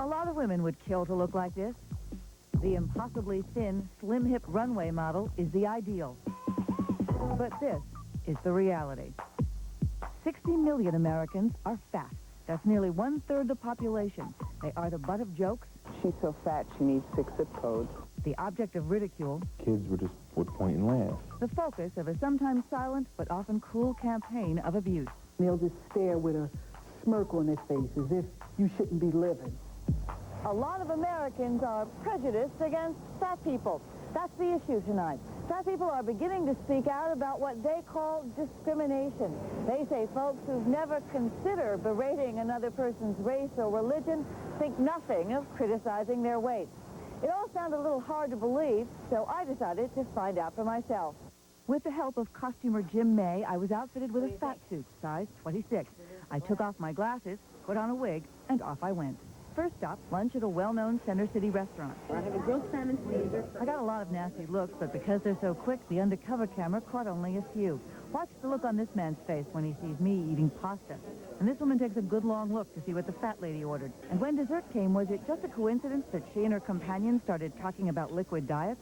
A lot of women would kill to look like this. The impossibly thin, slim-hip runway model is the ideal. But this is the reality. 60 million Americans are fat. That's nearly one-third the population. They are the butt of jokes. She's so fat, she needs 6 zip codes. The object of ridicule. Kids would point and laugh. The focus of a sometimes silent but often cruel campaign of abuse. They'll just stare with a smirk on their face as if you shouldn't be living. A lot of Americans are prejudiced against fat people. That's the issue tonight. Fat people are beginning to speak out about what they call discrimination. They say folks who've never considered berating another person's race or religion think nothing of criticizing their weight. It all sounded a little hard to believe, so I decided to find out for myself. With the help of costumer Jim May, I was outfitted with a fat suit, size 26. I took off my glasses, put on a wig, and off I went. First stop, lunch at a well-known Center City restaurant. I have a grilled salmon Caesar. I got a lot of nasty looks, but because they're so quick, the undercover camera caught only a few. Watch the look on this man's face when he sees me eating pasta. And this woman takes a good long look to see what the fat lady ordered. And when dessert came, was it just a coincidence that she and her companion started talking about liquid diets?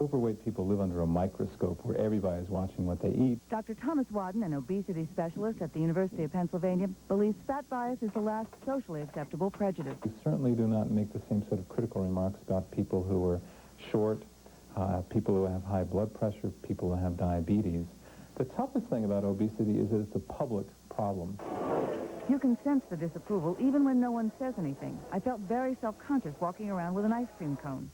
Overweight people live under a microscope where everybody is watching what they eat. Dr. Thomas Wadden, an obesity specialist at the University of Pennsylvania, believes fat bias is the last socially acceptable prejudice. We certainly do not make the same sort of critical remarks about people who are short, people who have high blood pressure, people who have diabetes. The toughest thing about obesity is that it's a public problem. You can sense the disapproval even when no one says anything. I felt very self-conscious walking around with an ice cream cone.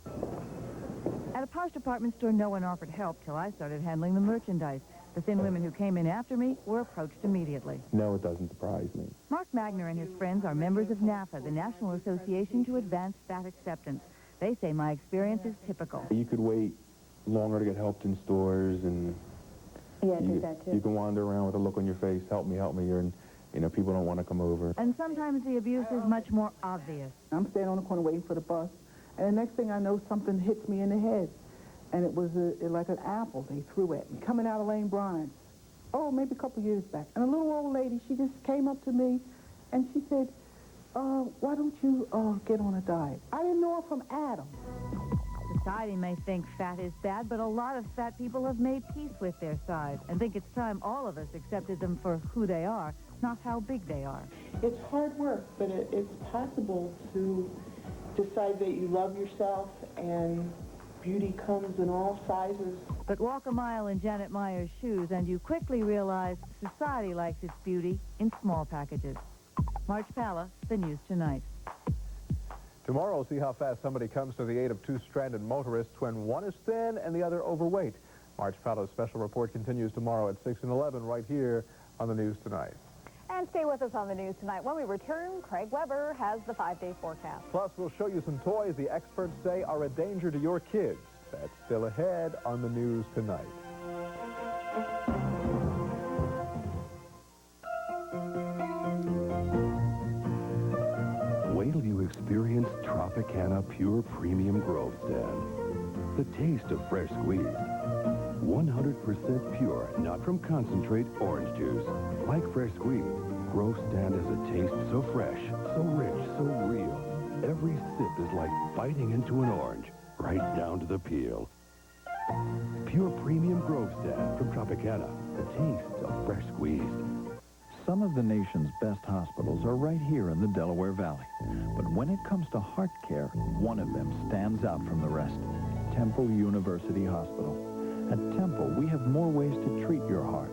At a posh department store, no one offered help till I started handling the merchandise. The thin women who came in after me were approached immediately. No, it doesn't surprise me. Mark Magner and his friends are members of NAFA, the National Association to Advance Fat Acceptance. They say my experience is typical. You could wait longer to get helped in stores, and Yeah, I think that too. You can wander around with a look on your face, help me, and people don't want to come over. And sometimes the abuse is much more obvious. I'm standing on the corner waiting for the bus, and the next thing I know, something hits me in the head. And it was like an apple they threw at me, coming out of Lane Bryant's. Oh, maybe a couple years back. And a little old lady, she just came up to me, and she said, why don't you get on a diet? I didn't know her from Adam. Society may think fat is bad, but a lot of fat people have made peace with their size and think it's time all of us accepted them for who they are, not how big they are. It's hard work, but it's possible to decide that you love yourself, and beauty comes in all sizes. But walk a mile in Janet Meyer's shoes and you quickly realize society likes its beauty in small packages. Marge Palla, The News Tonight. Tomorrow, we'll see how fast somebody comes to the aid of two stranded motorists when one is thin and the other overweight. Marge Palla's special report continues tomorrow at 6 and 11 right here on The News Tonight. And stay with us on The News Tonight. When we return, Craig Weber has the 5-day forecast. Plus, we'll show you some toys the experts say are a danger to your kids. That's still ahead on The News Tonight. Wait till you experience Tropicana Pure Premium Grove Stand. The taste of fresh squeezed. 100% pure, not from concentrate orange juice. Like fresh squeezed, Grove Stand has a taste so fresh, so rich, so real. Every sip is like biting into an orange, right down to the peel. Pure Premium Grove Stand from Tropicana, the taste of fresh squeezed. Some of the nation's best hospitals are right here in the Delaware Valley. But when it comes to heart care, one of them stands out from the rest. Temple University Hospital. At Temple, we have more ways to treat your heart.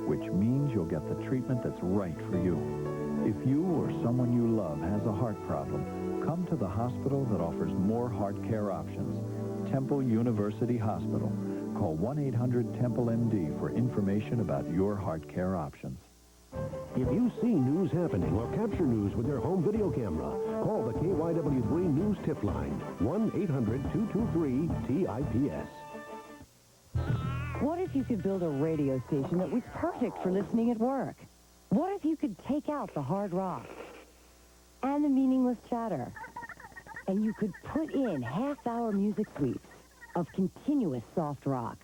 which means you'll get the treatment that's right for you. If you or someone you love has a heart problem, come to the hospital that offers more heart care options. Temple University Hospital. Call 1-800-TEMPLE-MD for information about your heart care options. If you see news happening or capture news with your home video camera, call the KYW-3 News Tip Line, 1-800-223-TIPS. What if you could build a radio station that was perfect for listening at work? What if you could take out the hard rock and the meaningless chatter, and you could put in half-hour music sweeps of continuous soft rock?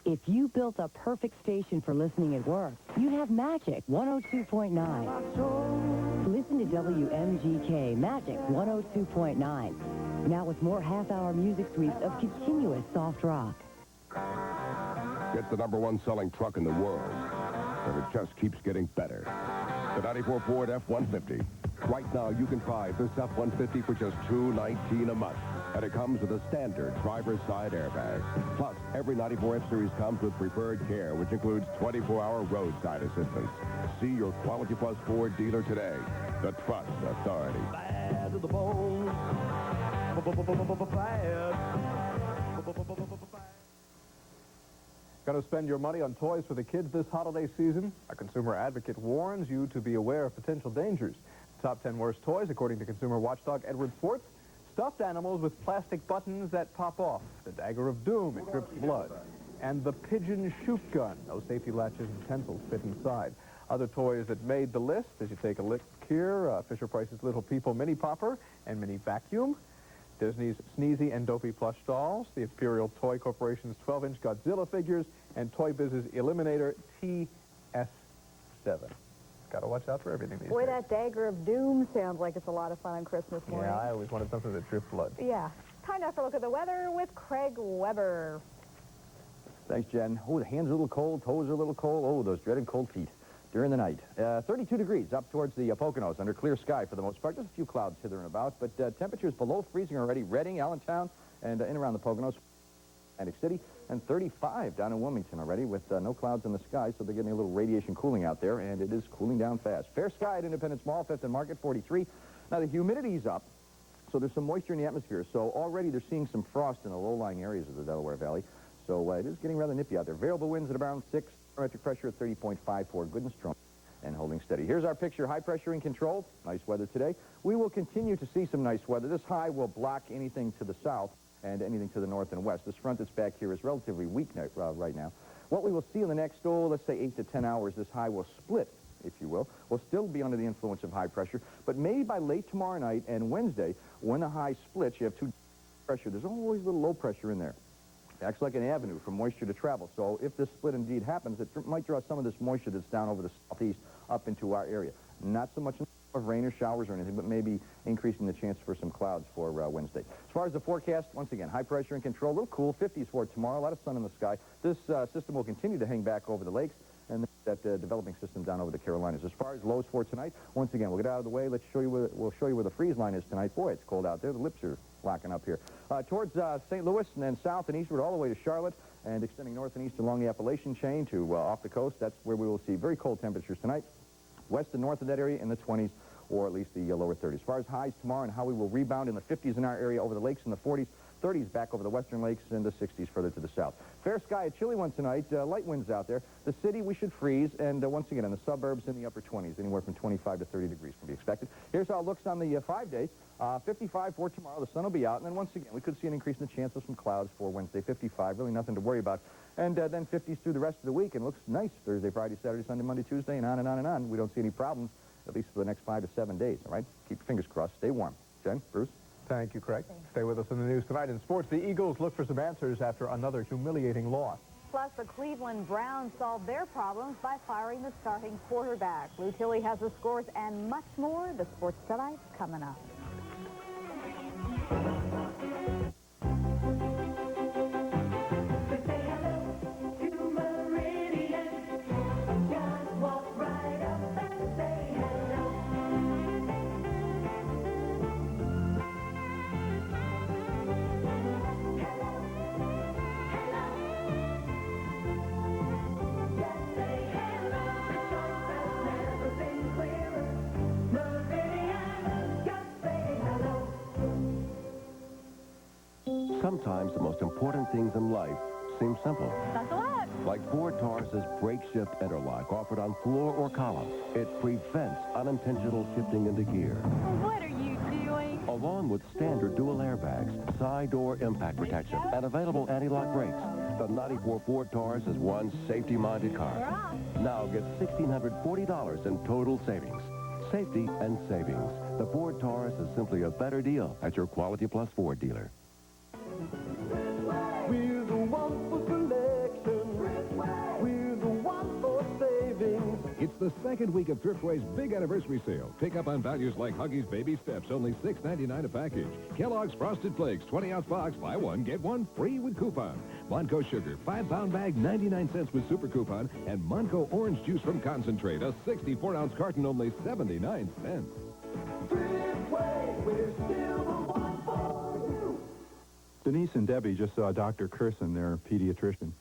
If you built a perfect station for listening at work, you'd have Magic 102.9. Listen to WMGK Magic 102.9. Now with more half-hour music sweeps of continuous soft rock. It's the #1 selling truck in the world, and it just keeps getting better. The '94 Ford F-150. Right now, you can buy this F-150 for just $219 a month. And it comes with a standard driver's side airbag. Plus, every '94 F-Series comes with preferred care, which includes 24-hour roadside assistance. See your Quality Plus Ford dealer today. The Trust Authority. Bad to the bone. Bad. Going to spend your money on toys for the kids this holiday season? A consumer advocate warns you to be aware of potential dangers. Top 10 worst toys, according to consumer watchdog Edward Swartz. Stuffed animals with plastic buttons that pop off. The dagger of doom, it drips blood. And the pigeon shoot gun. No safety latches and utensils fit inside. Other toys that made the list, as you take a look here, Fisher-Price's Little People Mini Popper and Mini Vacuum. Disney's Sneezy and Dopey plush dolls. The Imperial Toy Corporation's 12-inch Godzilla figures. And Toy Biz's Eliminator TS7. Got to watch out for everything these Boy, days. that dagger of doom sounds like it's a lot of fun on Christmas morning. Yeah, I always wanted something that dripped blood. Yeah. Time now for a look at the weather with Craig Weber. Thanks, Jen. Oh, the hands are a little cold, toes are a little cold. Oh, those dreaded cold feet during the night. 32 degrees up towards the Poconos under clear sky for the most part. Just a few clouds hither and about, but temperatures below freezing already. Reading, Allentown, and in around the Poconos, Atlantic City, and 35 down in Wilmington already with no clouds in the sky, so they're getting a little radiation cooling out there, and it is cooling down fast. Fair sky at Independence Mall, 5th and Market, 43. Now, the humidity's up, so there's some moisture in the atmosphere, so already they're seeing some frost in the low-lying areas of the Delaware Valley, so it is getting rather nippy out there. Variable winds at around 6, barometric pressure at 30.54, good and strong, and holding steady. Here's our picture, high pressure in control. Nice weather today. We will continue to see some nice weather. This high will block anything to the south and anything to the north and west. This front that's back here is relatively weak right now. What we will see in the next, let's say 8 to 10 hours, this high will split, if you will. We'll still be under the influence of high pressure, but maybe by late tomorrow night and Wednesday, when the high splits, you have two pressure. There's always a little low pressure in there. It acts like an avenue for moisture to travel. So if this split indeed happens, it might draw some of this moisture that's down over the southeast up into our area. Not so much of rain or showers or anything, but maybe increasing the chance for some clouds for Wednesday. As far as the forecast, once again, high pressure in control, a little cool, 50s for tomorrow, a lot of sun in the sky. This system will continue to hang back over the lakes and that developing system down over the Carolinas. As far as lows for tonight, once again, we'll get out of the way. We'll show you where the freeze line is tonight. Boy, it's cold out there. The lips are locking up here. Towards St. Louis and then south and eastward all the way to Charlotte and extending north and east along the Appalachian chain to off the coast. That's where we will see very cold temperatures tonight. West and north of that area in the 20s or at least the lower 30s. As far as highs tomorrow and how we will rebound in the 50s in our area over the lakes in the 40s, 30s back over the western lakes and the 60s further to the south. Fair sky, a chilly one tonight. Light winds out there. The city, we should freeze. And once again, in the suburbs in the upper 20s, anywhere from 25 to 30 degrees can be expected. Here's how it looks on the 5-day. 55 for tomorrow. The sun will be out. And then once again, we could see an increase in the chance of some clouds for Wednesday. 55, really nothing to worry about. And then 50s through the rest of the week. And it looks nice Thursday, Friday, Saturday, Sunday, Monday, Tuesday, and on and on and on. We don't see any problems, at least for the next 5 to 7 days. All right? Keep your fingers crossed. Stay warm. Jen, Bruce? Thank you, Craig. Stay with us in the news tonight. In sports, the Eagles look for some answers after another humiliating loss. Plus, the Cleveland Browns solved their problems by firing the starting quarterback. Lou Tilley has the scores and much more. The Sports Tonight coming up. Sometimes the most important things in life seem simple. That's a lot. Like Ford Taurus's brake shift interlock offered on floor or column. It prevents unintentional shifting into gear. What are you doing? Along with standard dual airbags, side door impact protection, and available anti-lock brakes, the 94 Ford Taurus is one safety-minded car. Now get $1,640 in total savings. Safety and savings. The Ford Taurus is simply a better deal at your Quality Plus Ford dealer. We're the one for selection. We're the one for savings. It's the second week of Thriftway's big anniversary sale. Pick up on values like Huggies Baby Steps, only $6.99 a package. Kellogg's Frosted Flakes, 20-ounce box, buy one, get one free with coupon. Monco Sugar, 5-pound bag, 99 cents with super coupon. And Monco Orange Juice from Concentrate, a 64-ounce carton, only 79 cents. Thriftway, we're still the one for you. Denise and Debbie just saw Dr. Curson, their pediatrician.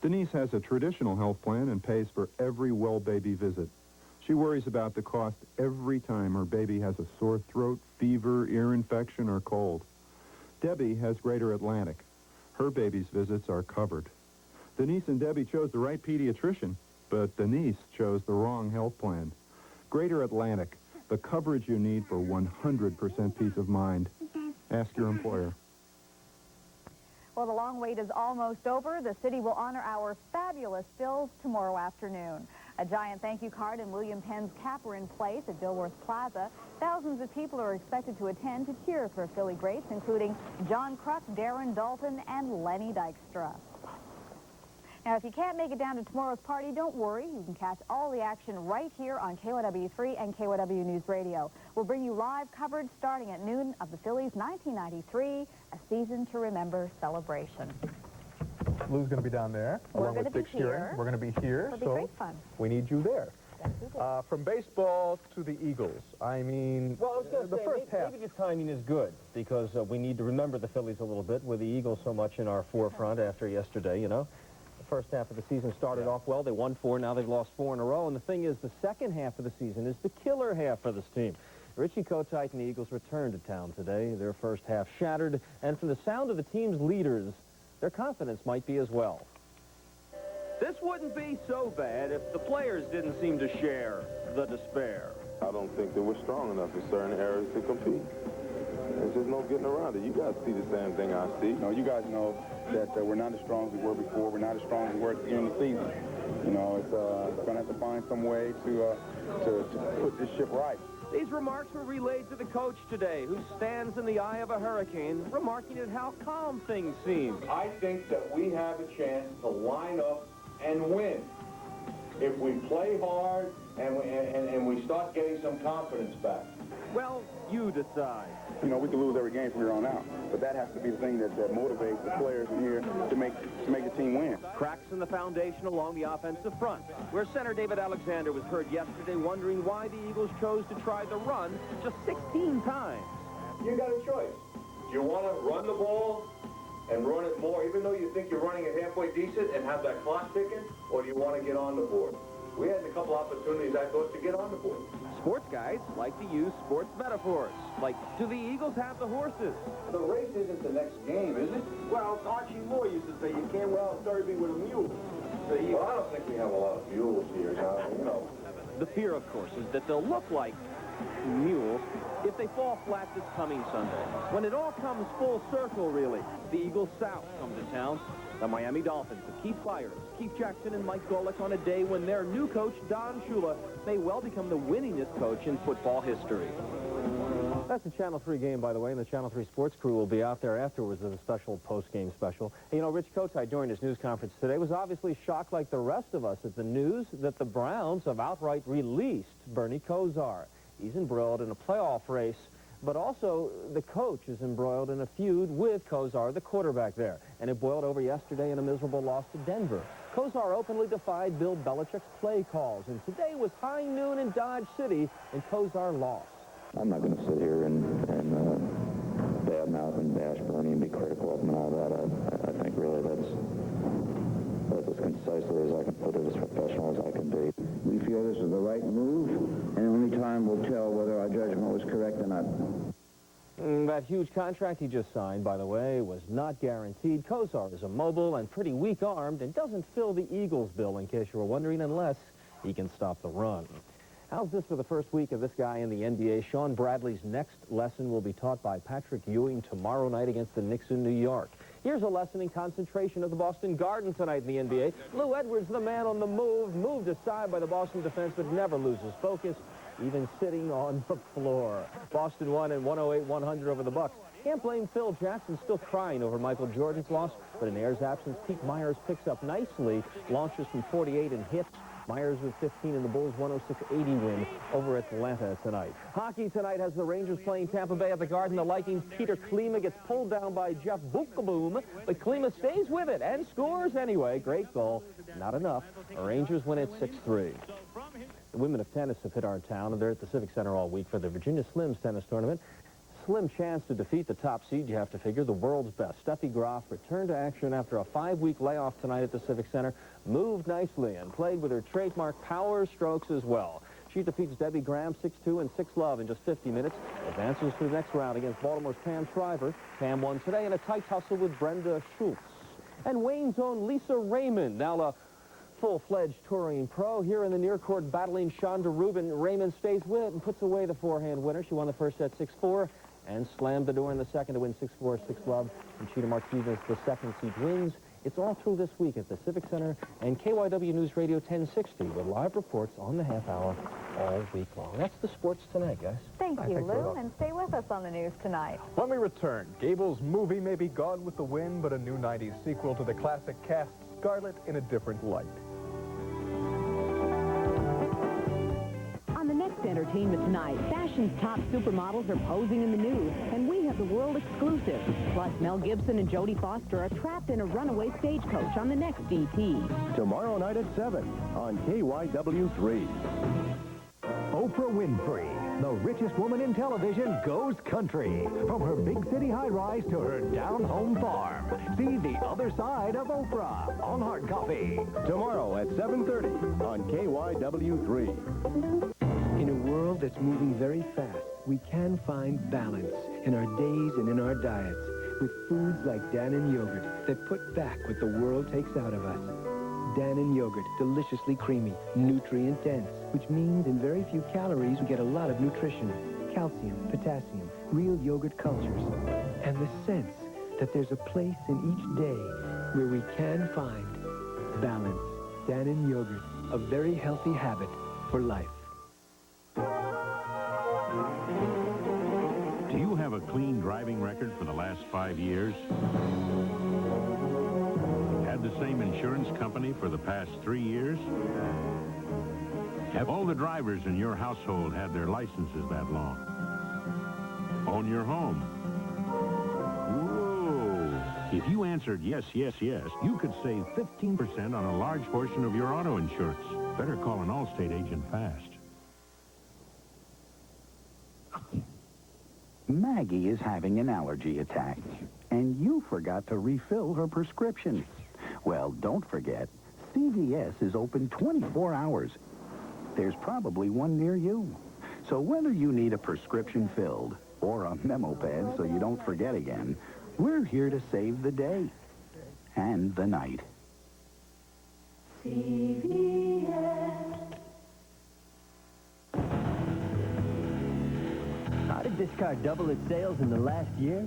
Denise has a traditional health plan and pays for every well baby visit. She worries about the cost every time her baby has a sore throat, fever, ear infection, or cold. Debbie has Greater Atlantic. Her baby's visits are covered. Denise and Debbie chose the right pediatrician, but Denise chose the wrong health plan. Greater Atlantic, the coverage you need for 100% peace of mind. Ask your employer. Well, the long wait is almost over. The city will honor our fabulous Phils tomorrow afternoon. A giant thank you card and William Penn's cap are in place at Dilworth Plaza. Thousands of people are expected to attend to cheer for Philly greats, including John Kruk, Darren Dalton, and Lenny Dykstra. Now, if you can't make it down to tomorrow's party, don't worry. You can catch all the action right here on KYW-3 and KYW News Radio. We'll bring you live coverage starting at noon of the Phillies' 1993 A Season to Remember celebration. Lou's going to be down there, along with Dick Shearing. We're going to be here, It'll be great fun. We need you there. From baseball to the Eagles, I mean, well, I was going to say, first half. maybe the timing is good, because we need to remember the Phillies a little bit, with the Eagles so much in our forefront after yesterday, you know. The first half of the season started off well. They won 4, now they've lost 4 in a row. And the thing is, the second half of the season is the killer half for this team. Richie Kotite and the Eagles returned to town today. Their first half shattered, and from the sound of the team's leaders, their confidence might be as well. This wouldn't be so bad if the players didn't seem to share the despair. I don't think that we're strong enough in certain areas to compete. There's just no getting around it. You guys see the same thing I see. No, you guys know that we're not as strong as we were before. We're not as strong as we were at the beginning of the season. You know, it's going to have to find some way to put this ship right. These remarks were relayed to the coach today, who stands in the eye of a hurricane, remarking at how calm things seem. I think that we have a chance to line up and win if we play hard and we start getting some confidence back. Well, you decide. You know, we can lose every game from here on out, but that has to be the thing that motivates the players in here to make the team win. Cracks in the foundation along the offensive front, where center David Alexander was heard yesterday wondering why the Eagles chose to try the run just 16 times. You got a choice. Do you want to run the ball and run it more, even though you think you're running it halfway decent and have that clock ticking, or do you want to get on the board? We had a couple opportunities, I thought, to get on the board. Sports guys like to use sports metaphors, like, do the Eagles have the horses? The race isn't the next game, is it? Well, Archie Moore used to say you can't win a derby with a mule. Well, I don't think we have a lot of mules here now, you know. The fear, of course, is that they'll look like mules if they fall flat this coming Sunday. When it all comes full circle, really, the Eagles South come to town. The Miami Dolphins with Keith Byers, Keith Jackson, and Mike Golick on a day when their new coach, Don Shula, may well become the winningest coach in football history. That's a Channel 3 game, by the way, and the Channel 3 sports crew will be out there afterwards as a special post-game special. And, you know, Rich Kotite, during his news conference today, was obviously shocked like the rest of us at the news that the Browns have outright released Bernie Kosar. He's embroiled in a playoff race, but also the coach is embroiled in a feud with Kosar, the quarterback there. And it boiled over yesterday in a miserable loss to Denver. Kosar openly defied Bill Belichick's play calls, and today was high noon in Dodge City, and Kosar lost. I'm not going to sit here and badmouth and bash Bernie and be critical of him and all that. I think really that's as concisely as I can put it, as professional as I can be. We feel this is the right move, and only time will tell whether our judgment was correct or not. that huge contract he just signed, by the way, was not guaranteed. Kozar is a mobile and pretty weak-armed and doesn't fill the Eagles' bill, in case you were wondering, unless he can stop the run. How's this for the first week of this guy in the NBA? Sean Bradley's next lesson will be taught by Patrick Ewing tomorrow night against the Knicks in New York. Here's a lesson in concentration of the Boston Garden tonight in the NBA. Lou Edwards, the man on the move, moved aside by the Boston defense, but never loses focus, even sitting on the floor. Boston won in 108-100 over the Bucks. Can't blame Phil Jackson, still crying over Michael Jordan's loss, but in Ayers' absence, Pete Myers picks up nicely, launches from 48 and hits. Myers with 15 in the Bulls' 106-80 win over Atlanta tonight. Hockey tonight has the Rangers playing Tampa Bay at the Garden. The Lightning, Peter Klima gets pulled down by Jeff Bukaboom, but Klima stays with it and scores anyway. Great goal. Not enough. The Rangers win it 6-3. The women of tennis have hit our town, and they're at the Civic Center all week for the Virginia Slims tennis tournament. Slim chance to defeat the top seed, you have to figure, the world's best. Steffi Graf returned to action after a 5-week layoff tonight at the Civic Center, moved nicely and played with her trademark power strokes as well. She defeats Debbie Graham 6-2 and 6-love in just 50 minutes, advances to the next round against Baltimore's Pam Shriver. Pam won today in a tight tussle with Brenda Schultz. And Wayne's own Lisa Raymond, now a full-fledged touring pro, here in the near court battling Shonda Rubin. Raymond stays with it and puts away the forehand winner. She won the first set 6-4. And slammed the door in the second to win 6-4, 6-love. And Cheetah Martinez, the second seed, wins. It's all through this week at the Civic Center and KYW News Radio 1060 with live reports on the half hour all week long. That's the sports tonight, guys. Thank you, Lou, and stay with us on the news tonight. When we return, Gable's movie may be gone with the wind, but a new 90s sequel to the classic casts Scarlett in a different light. On the next Entertainment Tonight, fashion's top supermodels are posing in the news, and we have the world exclusive. Plus, Mel Gibson and Jodie Foster are trapped in a runaway stagecoach on the next E.T. Tomorrow night at 7 on KYW-3. Oprah Winfrey, the richest woman in television, goes country. From her big city high-rise to her down-home farm. See the other side of Oprah on Hard Copy. Tomorrow at 7:30 on KYW-3. In a world that's moving very fast, we can find balance in our days and in our diets with foods like Dannon yogurt that put back what the world takes out of us. Dannon yogurt, deliciously creamy, nutrient-dense, which means in very few calories we get a lot of nutrition, calcium, potassium, real yogurt cultures, and the sense that there's a place in each day where we can find balance. Dannon yogurt, a very healthy habit for life. Do you have a clean driving record for the last 5 years? Had the same insurance company for the past 3 years? Have all the drivers in your household had their licenses that long? Own your home? Whoa! If you answered yes, yes, yes, you could save 15% on a large portion of your auto insurance. Better call an Allstate agent fast. Maggie is having an allergy attack, and you forgot to refill her prescription. Well, don't forget, CVS is open 24 hours. There's probably one near you. So whether you need a prescription filled or a memo pad so you don't forget again, we're here to save the day and the night. CVS. How did this car double its sales in the last year?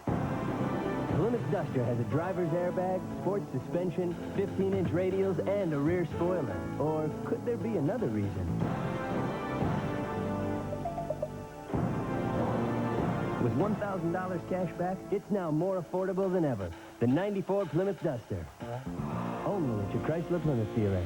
Plymouth Duster has a driver's airbag, sports suspension, 15-inch radials, and a rear spoiler. Or could there be another reason? With $1,000 cash back, it's now more affordable than ever. The 94 Plymouth Duster. Only at your Chrysler Plymouth dealer.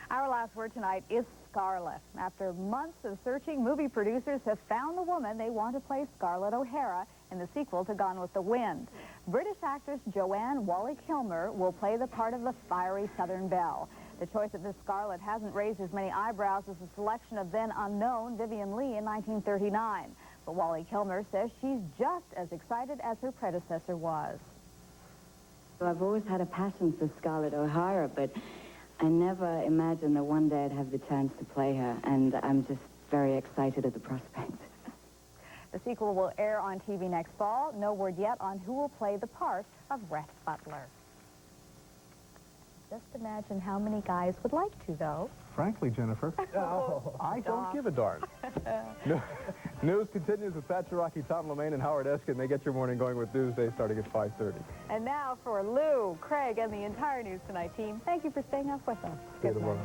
Our last word tonight is Scarlett. After months of searching, movie producers have found the woman they want to play Scarlett O'Hara in the sequel to Gone with the Wind. British actress Joanne Whalley-Kilmer will play the part of the fiery Southern belle. The choice of this Scarlett hasn't raised as many eyebrows as the selection of then unknown Vivian Leigh in 1939. But Whalley-Kilmer says she's just as excited as her predecessor was. I've always had a passion for Scarlett O'Hara, but I never imagined that one day I'd have the chance to play her, and I'm just very excited at the prospect. The sequel will air on TV next fall. No word yet on who will play the part of Rhett Butler. Just imagine how many guys would like to, though. Frankly, Jennifer, I don't give a darn. News continues with Pat Cherokee, Tom Lemaine, and Howard Eskin. They get your morning going with Newsday starting at 5:30. And now for Lou, Craig, and the entire News Tonight team, thank you for staying up with us. Good night.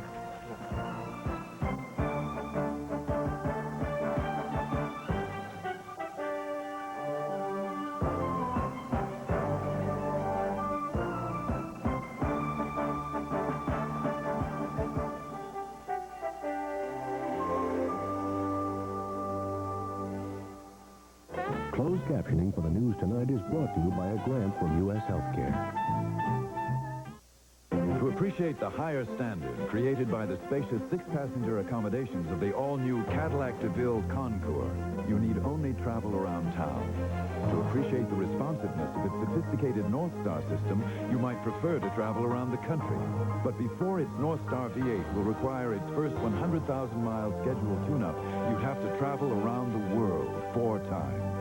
Closed captioning for the News Tonight is brought to you by a grant from U.S. Healthcare. To appreciate the higher standard created by the spacious six-passenger accommodations of the all-new Cadillac DeVille Concours, you need only travel around town. To appreciate the responsiveness of its sophisticated North Star system, you might prefer to travel around the country. But before its North Star V8 will require its first 100,000-mile scheduled tune-up, you'd have to travel around the world 4 times.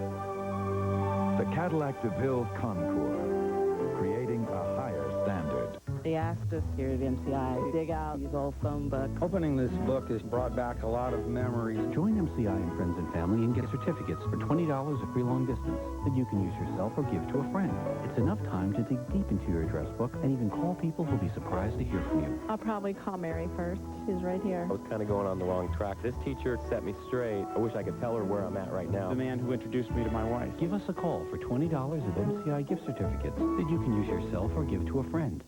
The Cadillac DeVille Concours, creating a higher standard. They asked us here at MCI to dig out these old phone books. Opening this book has brought back a lot of memories. Join MCI and Friends and Family and get certificates for $20 a free long distance that you can use yourself or give to a friend. It's enough time to dig deep into your address book and even call people who'll be surprised to hear from you. I'll probably call Mary first. She's right here. I was kind of going on the wrong track. This teacher set me straight. I wish I could tell her where I'm at right now. The man who introduced me to my wife. Give us a call for $20 of MCI gift certificates that you can use yourself or give to a friend.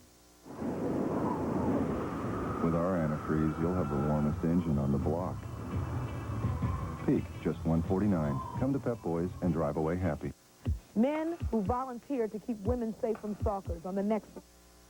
With our antifreeze, you'll have the warmest engine on the block. Peak, just $149. Come to Pep Boys and drive away happy. Men who volunteer to keep women safe from stalkers on the next